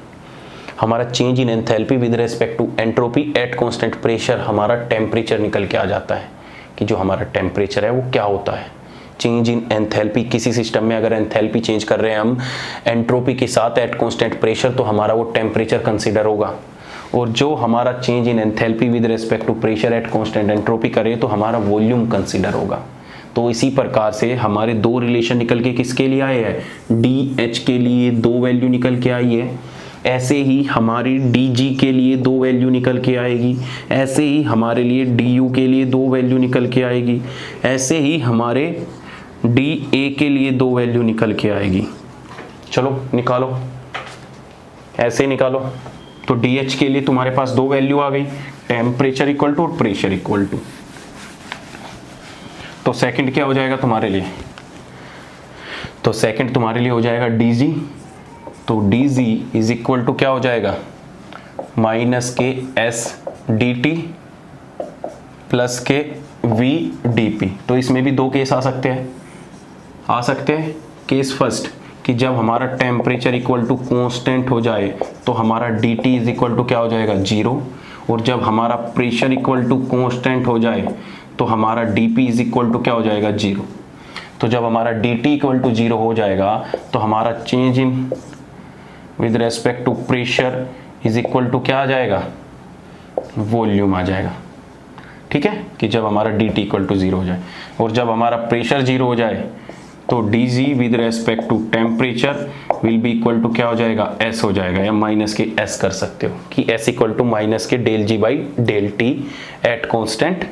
हमारा change in enthalpy with respect to entropy at constant pressure, हमारा टेम्परेचर निकल के आ जाता है कि जो हमारा टेम्परेचर है वो क्या होता है। चेंज इन एंथैल्पी, किसी सिस्टम में अगर एंथैल्पी चेंज कर रहे हैं हम एंट्रोपी के साथ एट कांस्टेंट प्रेशर, तो हमारा वो टेम्परेचर कंसीडर होगा। और जो हमारा change in enthalpy with respect to pressure at constant entropy करे तो हमारा वॉल्यूम कंसीडर होगा। तो इसी प्रकार से हमारे दो रिलेशन निकल के किसके लिए आए हैं, DH के लिए दो वैल्यू निकल के आई है, ऐसे ही हमारी DG के लिए दो वैल्यू निकल के आएगी, ऐसे ही हमारे लिए DU के लिए दो वैल्यू निकल के आएगी, ऐसे ही हमारे DA के लिए दो वैल्यू निकल के आएगी। चलो निकालो, ऐसे निकालो। तो DH के लिए तुम्हारे पास दो वैल्यू आ गई, टेम्परेचर इक्वल टू और प्रेशर इक्वल टू। तो सेकंड क्या हो जाएगा तुम्हारे लिए, तो सेकंड तुम्हारे लिए हो जाएगा DG। तो DG इज इक्वल टू क्या हो जाएगा, माइनस के S dt प्लस के V dp। तो इसमें भी दो केस आ सकते हैं। केस फर्स्ट कि जब हमारा टेम्परेचर इक्वल टू कांस्टेंट हो जाए तो हमारा dt इज इक्वल टू क्या हो जाएगा, जीरो। और जब हमारा प्रेशर इक्वल टू कांस्टेंट हो जाए तो हमारा dp इज इक्वल टू क्या हो जाएगा, जीरो। तो जब हमारा dt इक्वल टू जीरो हो जाएगा तो हमारा change in with respect to pressure is equal to क्या आ जाएगा, वॉल्यूम आ जाएगा। ठीक है, कि जब हमारा dt इक्वल टू जीरो हो जाए और जब हमारा प्रेशर जीरो हो जाए तो dg with respect to temperature will be equal to क्या हो जाएगा, एस हो जाएगा, या माइनस के एस कर सकते हो कि एस इक्वल टू माइनस के del G by del T at constant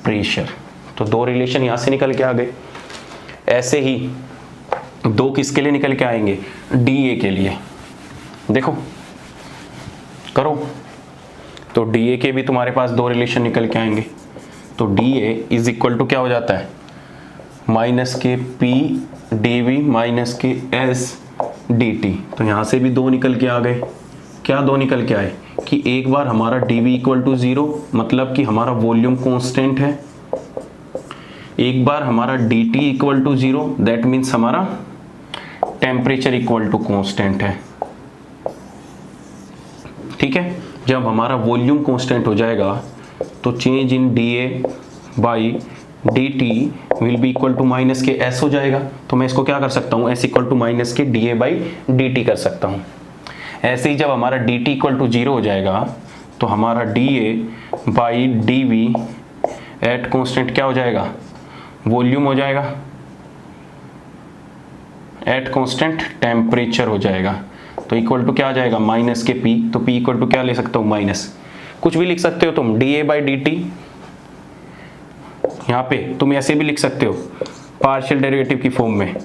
pressure. तो दो रिलेशन यहां से निकल के आ गए। ऐसे ही दो किसके लिए निकल के आएंगे, डी ए के लिए। देखो करो, तो डी ए के भी तुम्हारे पास दो रिलेशन निकल के आएंगे। तो D A is equal to क्या हो जाता है, माइनस के पी डी वी माइनस के एस डी टी। तो यहां से भी दो निकल के आ गए। क्या दो निकल के आए कि एक बार हमारा D V equal to zero, मतलब कि हमारा वॉल्यूम कांस्टेंट है। एक बार हमारा D T equal to zero, that means हमारा टेम्परेचर इक्वल टू कांस्टेंट है। ठीक है, जब हमारा वॉल्यूम कांस्टेंट हो जाएगा तो change in D A by D T will be equal to minus के एस हो जाएगा। तो मैं इसको क्या कर सकता हूँ, एस इक्वल टू माइनस के D A by D T कर सकता हूँ। ऐसे ही जब हमारा D T equal to zero हो जाएगा तो हमारा D A by D V at constant क्या हो जाएगा, वॉल्यूम हो जाएगा, एट कॉन्स्टेंट टेम्परेचर हो जाएगा। तो इक्वल टू क्या आ जाएगा, माइनस के पी। तो पी इक्वल टू क्या ले सकता हूँ, माइनस, कुछ भी लिख सकते हो तुम, D A by D T. यहाँ पे तुम ऐसे भी लिख सकते हो पार्शियल डेरिवेटिव की फॉर्म में,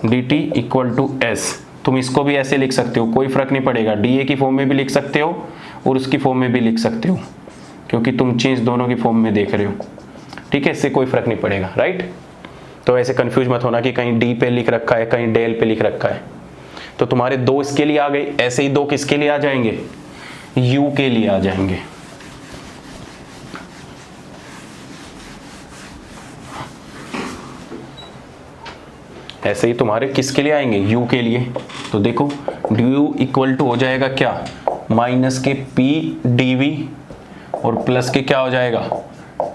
D T equal to S. तुम इसको भी ऐसे लिख सकते हो, कोई फर्क नहीं पड़ेगा। डी ए की फॉर्म में भी लिख सकते हो और उसकी फॉर्म में भी लिख सकते हो, क्योंकि तुम चेंज दोनों की फॉर्म में देख रहे हो। ठीक है, इससे कोई फर्क नहीं पड़ेगा, राइट। तो ऐसे कंफ्यूज मत होना कि कहीं डी पे लिख रखा है कहीं डेल पे लिख रखा है। तो तुम्हारे दो इसके लिए आ गए, ऐसे ही दो किसके लिए आ जाएंगे, यू के लिए आ जाएंगे। ऐसे ही तुम्हारे किसके लिए आएंगे, यू के लिए। तो देखो डी यू इक्वल टू हो जाएगा क्या, माइनस के पी डी वी और प्लस के क्या हो जाएगा,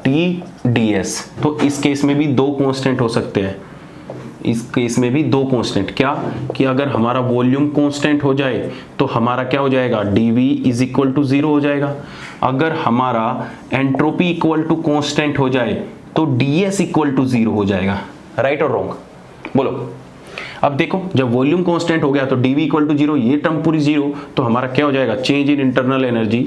टी डी एस। तो इस केस में भी दो कांस्टेंट हो सकते हैं। इस केस में भी दो कांस्टेंट, क्या कि अगर हमारा वॉल्यूम कांस्टेंट हो जाए तो हमारा क्या हो जाएगा, D V is equal to zero हो जाएगा। अगर हमारा एंट्रोपी इक्वल टू कांस्टेंट हो जाए तो D S equal to zero हो जाएगा। राइट और रॉन्ग बोलो। अब देखो जब वॉल्यूम कांस्टेंट हो गया तो D V equal to zero, ये टर्म पूरी जीरो, तो हमारा क्या हो जाएगा, change in internal energy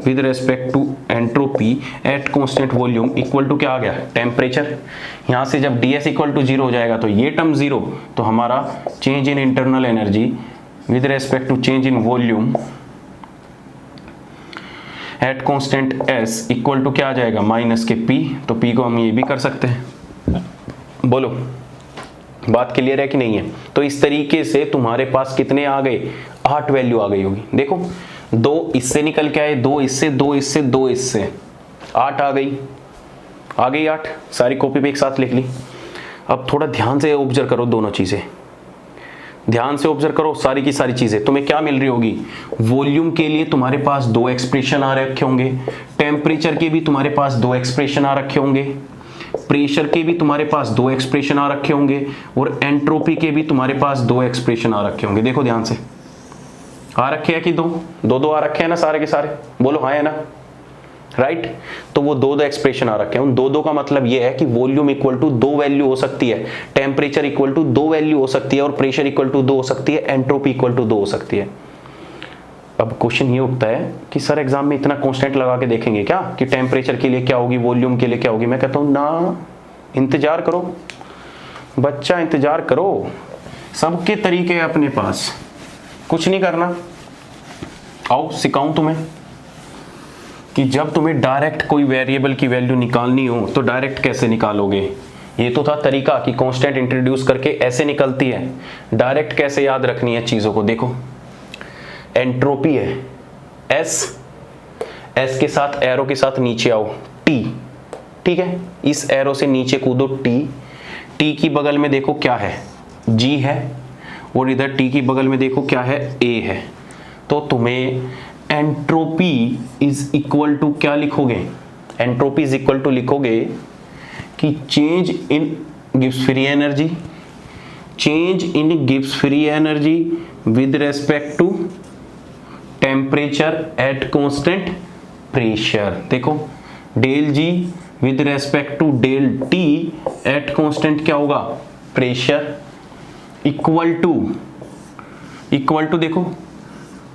with respect to entropy at constant volume equal to क्या आ गया, टेम्परेचर। यहां से जब D S equal to zero हो जाएगा तो ये टर्म जीरो, तो हमारा change in internal energy with respect to change in volume at constant S equal to क्या आ जाएगा, माइनस के पी। तो पी को हम ये भी कर सकते हैं। बोलो बात क्लियर है कि नहीं है। तो इस तरीके से तुम्हारे पास कितने आ गए, 8 वैल्यू आ गई होगी। देखो दो इससे निकल के आए, दो इससे, दो इससे, दो इससे, 8 आ गई, 8 सारी कॉपी पे एक साथ लिख ली। अब थोड़ा ध्यान से ऑब्जर्व करो, दोनों चीजें ध्यान से ऑब्जर्व करो, सारी की सारी चीजें तुम्हें क्या मिल रही होगी। वॉल्यूम के लिए तुम्हारे पास दो एक्सप्रेशन आ रखे होंगे, टेम्परेचर के भी तुम्हारे पास दो एक्सप्रेशन आ रखे होंगे, प्रेशर के भी तुम्हारे पास दो एक्सप्रेशन आ रखे होंगे, और एंट्रोपी के भी तुम्हारे पास दो एक्सप्रेशन आ रखे होंगे। देखो ध्यान से, आ रखे हैं कि दो आ रखे हैं ना सारे के सारे, बोलो हाँ है ना, राइट। तो वो दो एक्सप्रेशन आ रखे हैं। उन दो का मतलब ये है कि वॉल्यूम इक्वल टू दो वैल्यू हो सकती है, टेम्परेचर इक्वल टू दो वैल्यू हो सकती है, और प्रेशर इक्वल टू दो हो सकती है, एंट्रोपी इक्वल टू दो हो सकती है। अब क्वेश्चन ये उठता है कि सर एग्जाम में इतना कांस्टेंट लगा के देखेंगे क्या कि टेम्परेचर के लिए क्या होगी, वॉल्यूम के लिए क्या होगी। मैं कहता हूं ना, इंतजार करो बच्चा, इंतजार करो, सबके तरीके हैं अपने पास, कुछ नहीं करना। आओ सिखाऊं तुम्हें कि जब तुम्हें डायरेक्ट कोई वेरिएबल की वैल्यू निकालनी हो तो डायरेक्ट कैसे निकालोगे। ये तो था तरीका कि कांस्टेंट इंट्रोड्यूस करके ऐसे निकलती है, डायरेक्ट कैसे याद रखनी है चीजों को। देखो एंट्रोपी है एस, एस के साथ एरो के साथ नीचे आओ टी, ठीक है, इस एरो से नीचे कूदो टी, टी की बगल में देखो क्या है, जी है, और इधर टी की बगल में देखो क्या है, ए है। तो तुम्हें एंट्रोपी इज इक्वल टू क्या लिखोगे, एंट्रोपी इज इक्वल टू लिखोगे कि change in Gibbs free energy, change in Gibbs free energy with respect to temperature at constant pressure. देखो del G with respect to del T at constant क्या होगा, pressure, equal to equal to देखो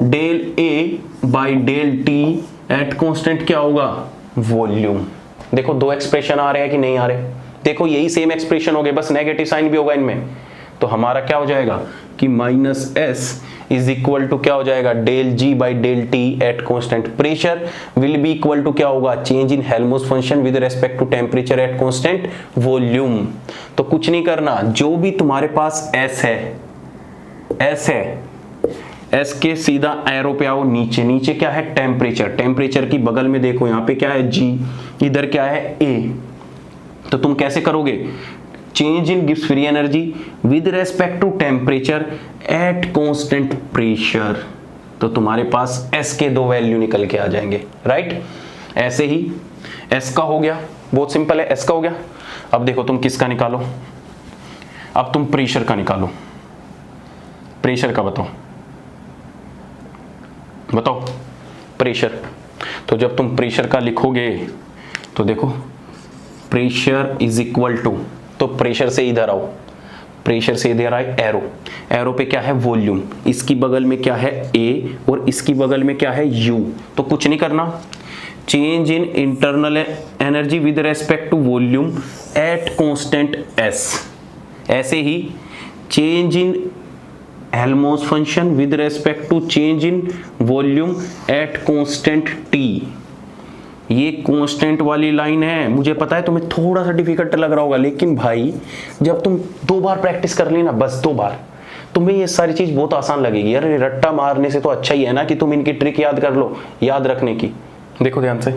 del A by del T at constant क्या होगा, volume. देखो दो expression आ रहे हैं कि नहीं आ रहे, देखो यही सेम एक्सप्रेशन हो गए, बस नेगेटिव साइन भी होगा इनमें। तो हमारा क्या हो जाएगा कि minus S is equal to क्या हो जाएगा, del G by del T at constant pressure will be equal to क्या होगा, change in Helmholtz function with respect to temperature at constant volume. तो कुछ नहीं करना, जो भी तुम्हारे पास एस है, एस के सीधा एरो पे आओ, नीचे नीचे क्या है, टेम्परेचर, टेम्परेचर की बगल में देखो यहाँ पे क्या है जी, इधर क्या है ए। तो तुम कैसे करोगे, चेंज इन गिव्स free energy with respect to temperature at constant pressure. तो तुम्हारे पास एस के दो वैल्यू निकल के आ जाएंगे, राइट। ऐसे ही एस का हो गया, बहुत सिंपल है, एस का हो गया। अब देखो तुम किसका निकालो, अब तुम प्रेशर का निकालो, प्रेशर का बताओ प्रेशर। तो जब तुम प्रेशर का लिखोगे तो देखो प्रेशर इज इक्वल टू, तो प्रेशर से इधर आओ, प्रेशर से इधर आए एरो, एरो पे क्या है वॉल्यूम, इसकी बगल में क्या है ए और इसकी बगल में क्या है यू। तो कुछ नहीं करना, change in internal energy with respect to volume at constant S. ऐसे ही change in Helmholtz function with respect to change in volume at constant T. ये कांस्टेंट वाली लाइन है, मुझे पता है तुम्हें थोड़ा सा डिफिकल्ट लग रहा होगा, लेकिन भाई जब तुम 2 बार प्रैक्टिस कर लेना, बस 2 बार, तुम्हें ये सारी चीज बहुत आसान लगेगी। यार रट्टा मारने से तो अच्छा ही है ना कि तुम इनकी ट्रिक याद कर लो, याद रखने की। देखो ध्यान से,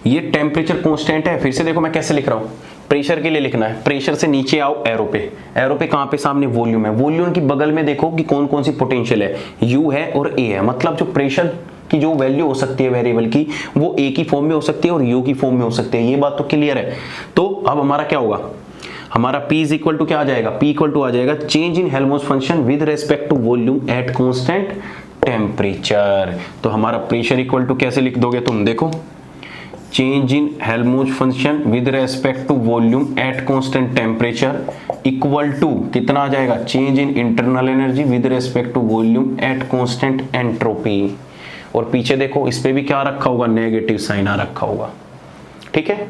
ये टेम्परेचर कांस्टेंट है, फिर से देखो मैं कैसे लिख रहा हूँ, प्रेशर के लिए लिखना है, प्रेशर से नीचे आओ एरो पे, एरो पे कहां पे, सामने वॉल्यूम है, वॉल्यूम की बगल में देखो कि कौन कौन सी पोटेंशियल है, यू है और ए है। मतलब जो प्रेशर की जो वैल्यू हो सकती है वेरिएबल की, वो ए की फॉर्म में हो सकती है और यू की फॉर्म में हो सकती है, ये बात तो क्लियर है। तो अब हमारा क्या होगा, हमारा P इज इक्वल टू क्या आ जाएगा, P इक्वल टू आ जाएगा change in Helmholtz function with respect to volume at constant temperature. तो हमारा प्रेशर इक्वल टू कैसे लिख दोगे तुम, देखो change in Helmholtz function with respect to volume at constant temperature equal to कितना आ जाएगा, change in internal energy with respect to volume at constant entropy. और पीछे देखो इस पे भी क्या रखा होगा, नेगेटिव साइन आ रखा होगा, ठीक है।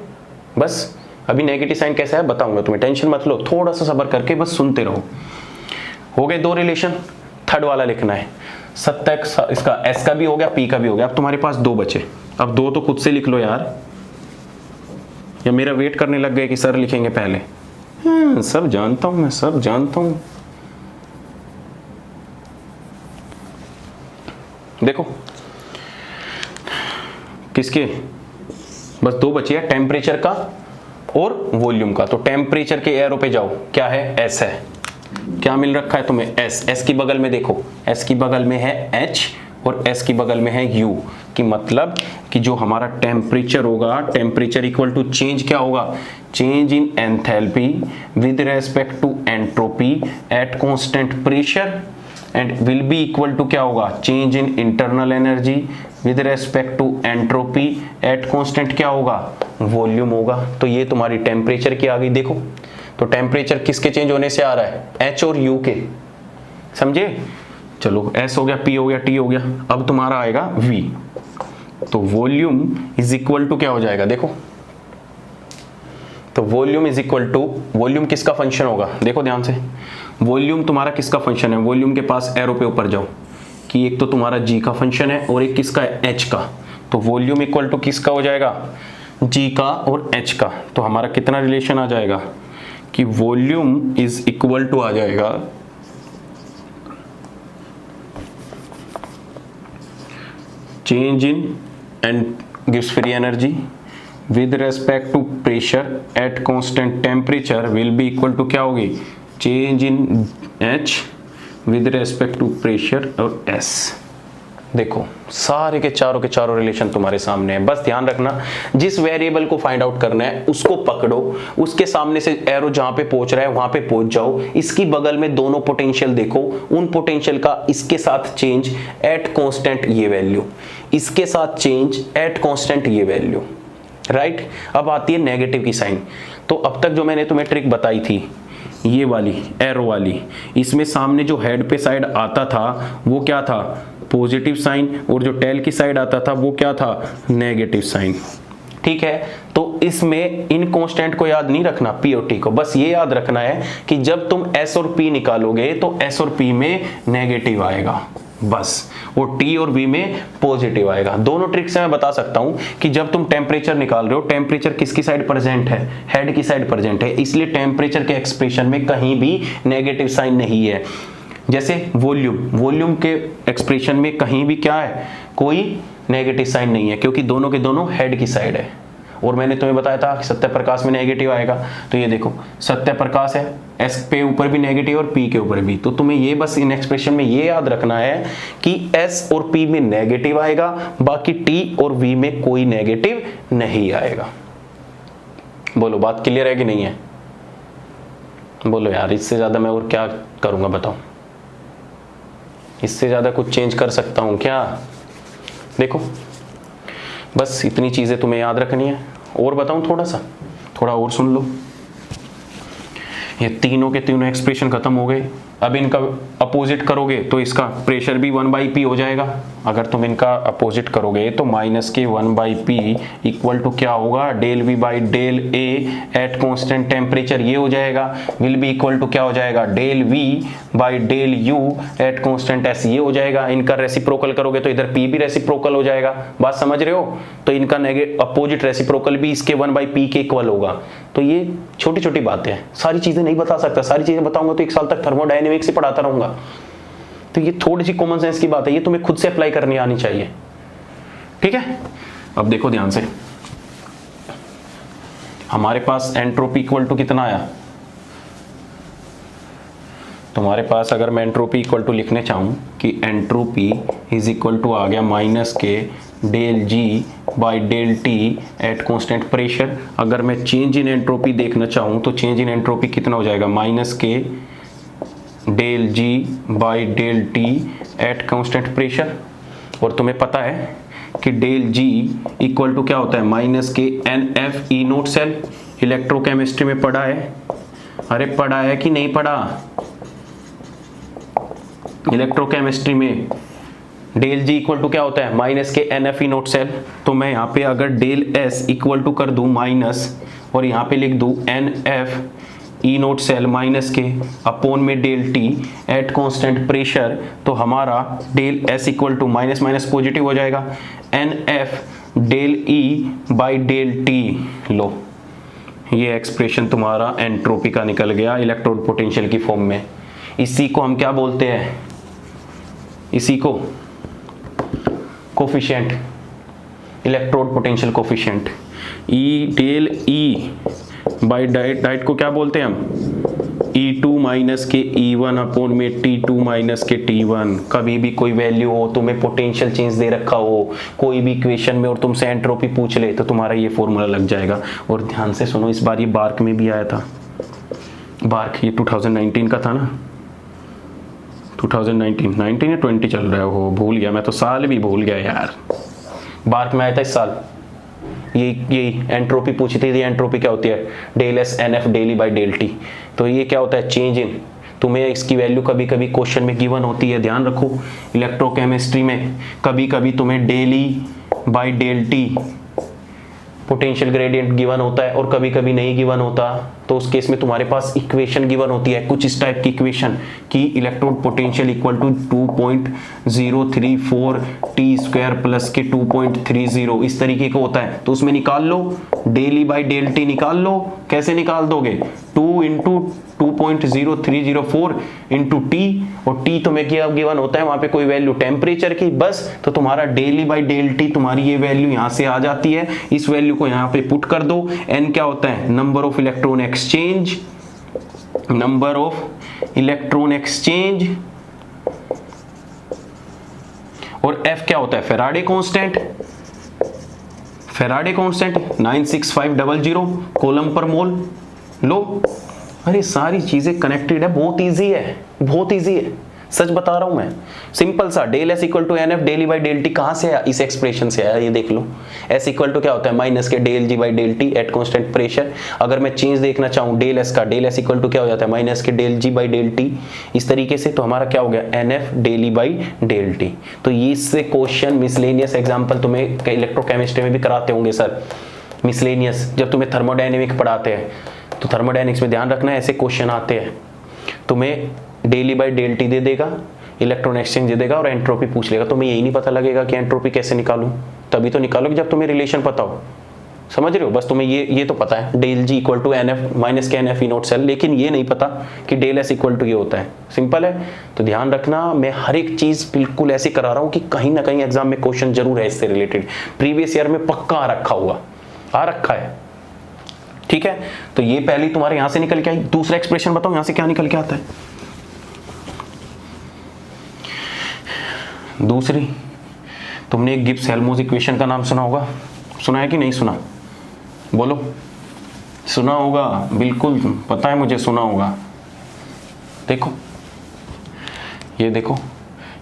बस अभी नेगेटिव साइन कैसा है बताऊंगा तुम्हें, टेंशन मत लो, थोड़ा सा सब्र करके बस सुनते रहो। हो गए 2 रिलेशन, थर्ड वाला लिखना है। सत्ता इसका एस का भी हो गया, पी का भी हो गया, अब तुम्हारे पास 2 बचे। अब 2 तो खुद से लिख लो यार, या मेरा वेट करने लग गए कि सर लिखेंगे पहले। सब जानता हूं मैं, सब जानता हूं। देखो किसके, बस 2 बचे हैं, टेम्परेचर का और वॉल्यूम का। तो टेम्परेचर के एरो पे जाओ, क्या है, एस है, क्या मिल रखा है तुम्हें, एस, एस की बगल में देखो, एस की बगल में है एच और एस की बगल में है यू, कि मतलब कि जो हमारा टेम्परेचर होगा, टेम्परेचर इक्वल टू चेंज क्या होगा, change in enthalpy with respect to entropy at constant pressure and will be equal to क्या होगा, change in internal energy with respect to entropy at constant क्या होगा, वॉल्यूम होगा। तो ये तुम्हारी टेम्परेचर की आ गई। देखो तो टेम्परेचर किसके चेंज होने से आ रहा है, एच और यू के, समझे। चलो एस हो गया, पी हो गया, टी हो गया, अब तुम्हारा आएगा वी। तो वॉल्यूम इज इक्वल टू क्या हो जाएगा, देखो तो volume is equal to, volume किसका फंक्शन होगा, देखो ध्यान से, वॉल्यूम तुम्हारा किसका फंक्शन है, वॉल्यूम के पास एरो पे ऊपर जाओ, कि एक तो तुम्हारा जी का फंक्शन है और एक किसका है, एच का। तो वॉल्यूम इक्वल टू किसका हो जाएगा, जी का और एच का। तो हमारा कितना रिलेशन आ जाएगा कि वॉल्यूम इज इक्वल टू आ जाएगा चेंज इन एंड गिव्स free energy with respect to pressure at constant temperature will be equal to क्या होगी, change in H with respect to pressure और एस। देखो सारे के चारों रिलेशन तुम्हारे सामने है। बस ध्यान रखना, जिस वेरिएबल को फाइंड आउट करना है उसको पकड़ो, उसके सामने से एरो जहां पे पहुंच रहा है वहां पे पहुंच जाओ। इसकी बगल में दोनों पोटेंशियल देखो, उन पोटेंशियल का इसके साथ चेंज एट कांस्टेंट ये वैल्यू, इसके साथ चेंज एट कांस्टेंट ये वैल्यू, राइट। अब आती है नेगेटिव की साइन। तो अब तक जो मैंने तुम्हें ट्रिक बताई थी ये वाली एरो वाली, इसमें सामने जो हेड पे साइड आता था वो क्या था, पॉजिटिव साइन, और जो टेल की साइड आता था वो क्या था, नेगेटिव साइन। ठीक है, तो इसमें इन कांस्टेंट को याद नहीं रखना, पी और टी को, बस ये याद रखना है कि जब तुम एस और पी निकालोगे तो एस और पी में नेगेटिव आएगा बस, वो टी और वी में पॉजिटिव आएगा। दोनों ट्रिक से मैं बता सकता हूं कि जब तुम टेम्परेचर निकाल रहे हो, टेम्परेचर किसकी साइड प्रेजेंट है, हेड की साइड प्रेजेंट है, इसलिए टेम्परेचर के एक्सप्रेशन में कहीं भी नेगेटिव साइन नहीं है। जैसे वॉल्यूम, वॉल्यूम के एक्सप्रेशन में कहीं भी क्या है, कोई नेगेटिव साइन नहीं है, क्योंकि दोनों के दोनों हेड की साइड है। और मैंने तुम्हें बताया था कि सत्य प्रकाश में नेगेटिव आएगा, तो ये देखो सत्य प्रकाश है, एस पे ऊपर भी नेगेटिव और पी के ऊपर भी, तो तुम्हें ये बस इन एक्सप्रेशन में ये याद रखना है कि एस और पी में नेगेटिव आएगा, बाकी टी और वी में कोई नेगेटिव नहीं आएगा। बोलो बात क्लियर है कि नहीं है? बोलो यार, इससे ज्यादा मैं और क्या करूंगा बताओ, इससे ज्यादा कुछ चेंज कर सकता हूं क्या? देखो बस इतनी चीजें तुम्हें याद रखनी है। और बताऊं थोड़ा और सुन लो। ये तीनों के तीनों एक्सप्रेशन खत्म हो गए। अब इनका अपोजिट करोगे तो इसका प्रेशर भी 1/p हो जाएगा। अगर तुम इनका अपोजिट करोगे तो माइनस के 1/p इक्वल टू क्या होगा, del V by del A at constant temperature, ये हो जाएगा। विल बी इक्वल टू क्या हो जाएगा, del V by del U at constant S, ये हो जाएगा। इनका रेसिप्रोकल करोगे तो इधर p भी रेसिप्रोकल हो जाएगा। बात समझ रहे हो? तो इनका अपोजिट रेसिप्रोकल भी इसके 1/p के इक्वल होगा। तो ये छोटी छोटी बातें हैं, सारी चीजें नहीं बता सकता, सारी चीजें बताऊंगा तो एक साल तक थर्मोडायनेमिक्स ही पढ़ाता रहूंगा। तो ये थोड़ी सी कॉमन सेंस की बात है, ये तुम्हें खुद से अप्लाई करनी आनी चाहिए। ठीक है, अब देखो ध्यान से, हमारे पास एंट्रोपी इक्वल टू कितना आया, तुम्हारे पास अगर मैं एंट्रोपी इक्वल टू लिखने चाहूं कि एंट्रोपी इज इक्वल टू आ गया माइनस के del G by del T at constant pressure. अगर मैं चेंज इन एंट्रोपी देखना चाहूँ तो चेंज इन एंट्रोपी कितना हो जाएगा, माइनस के del G by del T at constant pressure. और तुम्हें पता है कि डेल जी इक्वल टू क्या होता है, माइनस के N F E note cell. Electrochemistry में पढ़ा है? अरे पढ़ा है कि नहीं पढ़ा? इलेक्ट्रोकेमिस्ट्री में डेल जी इक्वल टू क्या होता है, माइनस के N F E note cell. तो मैं यहाँ पे अगर डेल एस इक्वल टू कर दूं माइनस, और यहाँ पे लिख दूं n F E note cell minus के अपोन में del T at constant pressure, तो हमारा del S equal to minus minus positive हो जाएगा, n F del E by del T. लो, ये एक्सप्रेशन तुम्हारा एंट्रोपी का निकल गया इलेक्ट्रोड पोटेंशियल की फॉर्म में। इसी को हम क्या बोलते हैं, इसी को coefficient, electrode potential coefficient. E del E by डाइट को क्या बोलते हैं हम, E2 माइनस के E1 अपोन में T2 माइनस के T1। कभी भी कोई वैल्यू हो, तुम्हें पोटेंशियल चेंज दे रखा हो कोई भी इक्वेशन में और तुमसे एंट्रोपी पूछ ले, तो तुम्हारा ये फॉर्मूला लग जाएगा। और ध्यान से सुनो, इस बार ये बार्क में भी आया था। बार्क ये 2019 का था ना, 19 या 20 चल रहा है, वो भूल गया मैं तो, साल भी भूल गया यार। बार्क में आया था इस साल, ये एंट्रोपी पूछी थी। एंट्रोपी क्या होती है, del S N F del E by del T. तो ये क्या होता है, चेंज इन। तुम्हें इसकी वैल्यू कभी कभी क्वेश्चन में गिवन होती है, ध्यान रखो। इलेक्ट्रोकेमिस्ट्री में कभी कभी तुम्हें del E by del T potential gradient given होता है और कभी कभी नहीं गिवन होता। तो उस केस में तुम्हारे पास इक्वेशन गिवन होती है, कुछ इस टाइप की इक्वेशन कि electrode potential equal to 2.034 T square plus के 2.30, इस तरीके का होता है। तो उसमें निकाल लो, डेली बाई डेल टी निकाल लो। कैसे निकाल दोगे, 2 इंटू 2.0304 इंटू टी, और टी तुम्हें क्या गिवन होता है वहां पे कोई वैल्यू टेम्परेचर की, बस। तो तुम्हारा डेली बाई डेल टी, तुम्हारी ये वैल्यू यहां से आ जाती है। इस वैल्यू को यहां पे पुट कर दो। एन क्या होता है, number of electron exchange, number of electron exchange. और एफ क्या होता है, Faraday constant. Faraday constant 96500 coulomb per mole. लो, अरे सारी चीजें कनेक्टेड है, बहुत इजी है, बहुत इजी है। सच बता रहा हूं मैं। सिंपल सा, del S equal to N F del E by del T कहां से आया, इस एक्सप्रेशन से आया, ये देख लो। एस इक्वल टू क्या होता है, माइनस के del G by del T at constant pressure. अगर मैं चेंज देखना चाहूं डेल एस का, डेल एस इक्वल टू क्या हो जाता है, माइनस के del G by del T, इस तरीके से। तो हमारा क्या हो गया, N F del E by del T. तो इससे क्वेश्चन मिसलेनियस एग्जाम्पल तुम्हें इलेक्ट्रोकेमिस्ट्री में भी कराते होंगे सर, मिसलेनियस, जब तुम्हें थर्मोडायनेमिक पढ़ाते हैं तो थर्मोडायनेमिक्स में ध्यान रखना ऐसे क्वेश्चन आते हैं। तुम्हें del E by del T दे देगा, इलेक्ट्रॉन एक्सचेंज दे देगा और एंट्रोपी पूछ लेगा। तुम्हें यही नहीं पता लगेगा कि एंट्रोपी कैसे निकालूं, तभी तो निकालोगे जब तुम्हें रिलेशन पता हो। समझ रहे हो, बस तुम्हें ये तो पता है del G equal to N F minus के N F E note cell, लेकिन ये नहीं पता कि डेल एस इक्वल टू ये होता है। सिंपल है। तो ध्यान रखना, मैं हर एक चीज बिल्कुल ऐसे करा रहा हूं कि कहीं ना कहीं एग्जाम में क्वेश्चन जरूर है इससे रिलेटेड। प्रीवियस ईयर में पक्का आ रखा है। ठीक है, तो ये पहली तुम्हारे यहां से निकल के आई। दूसरा एक्सप्रेशन बताओ यहां से क्या निकल के आता है। दूसरी, तुमने एक गिब्स हेल्महोल्ट्ज इक्वेशन का नाम सुना होगा, सुना है कि नहीं सुना, बोलो। सुना होगा, बिल्कुल पता है मुझे, सुना होगा। देखो, ये देखो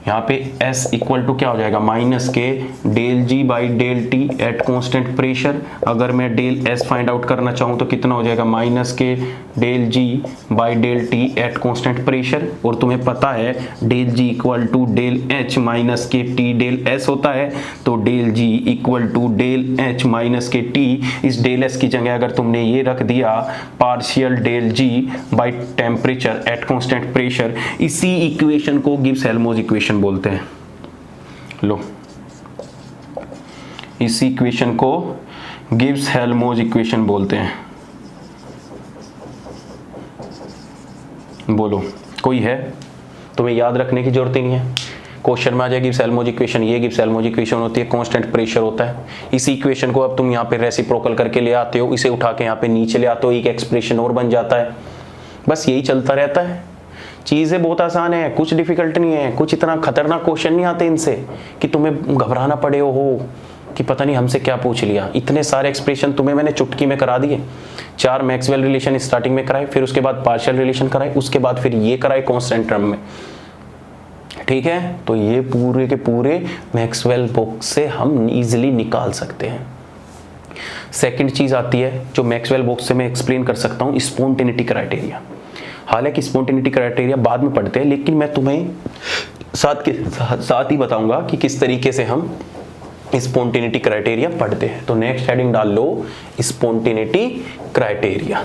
यहाँ पे S इक्वल टू क्या हो जाएगा, माइनस के del G by del T at constant pressure. अगर मैं डेल S फाइंड आउट करना चाहूँ तो कितना हो जाएगा, माइनस के del G by del T at constant pressure. और तुम्हें पता है del G equal to del H minus के टी डेल S होता है। तो del G equal to del H minus के टी, इस डेल S की जगह अगर तुमने ये रख दिया partial del G by temperature at constant pressure, इसी इक्वेशन को गिब्स हेल्महोल्ट्ज इक्वेशन बोलते हैं। लो, इस इक्वेशन को गिब्स हेल्महोल्ट्ज इक्वेशन बोलते हैं। बोलो, कोई है? तुम्हें याद रखने की जरूरत ही नहीं है, क्वेश्चन में आ जाएगी गिब्स हेल्महोल्ट्ज इक्वेशन। ये गिब्स हेल्महोल्ट्ज इक्वेशन होती है, कांस्टेंट प्रेशर होता है। इस इक्वेशन को अब तुम यहाँ पे रेसिप्रोकल करके ले आते हो, इसे उठा के यहाँ पे नीचे ले आते हो, एक एक्सप्रेशन और बन जाता है। बस यही चलता रहता है। चीज़ें बहुत आसान है, कुछ डिफिकल्ट नहीं है, कुछ इतना खतरनाक क्वेश्चन नहीं आते इनसे कि तुम्हें घबराना पड़े हो कि पता नहीं हमसे क्या पूछ लिया। इतने सारे एक्सप्रेशन तुम्हें मैंने चुटकी में करा दिए। 4 मैक्सवेल रिलेशन स्टार्टिंग में कराए, फिर उसके बाद पार्शियल रिलेशन कराए, उसके बाद फिर ये कराए कांस्टेंट टर्म में। ठीक है, तो ये पूरे के पूरे मैक्सवेल बुक से हम इजीली निकाल सकते हैं। सेकंड चीज आती है जो मैक्सवेल बुक से मैं एक्सप्लेन कर सकता हूँ, स्पॉन्टेनिटी क्राइटेरिया। हालांकि स्पॉन्टेनिटी क्राइटेरिया बाद में पढ़ते हैं, लेकिन मैं तुम्हें साथ ही बताऊंगा कि किस तरीके से हम स्पॉन्टेनिटी क्राइटेरिया पढ़ते हैं। तो नेक्स्ट हेडिंग डाल लो, स्पॉन्टेनिटी क्राइटेरिया।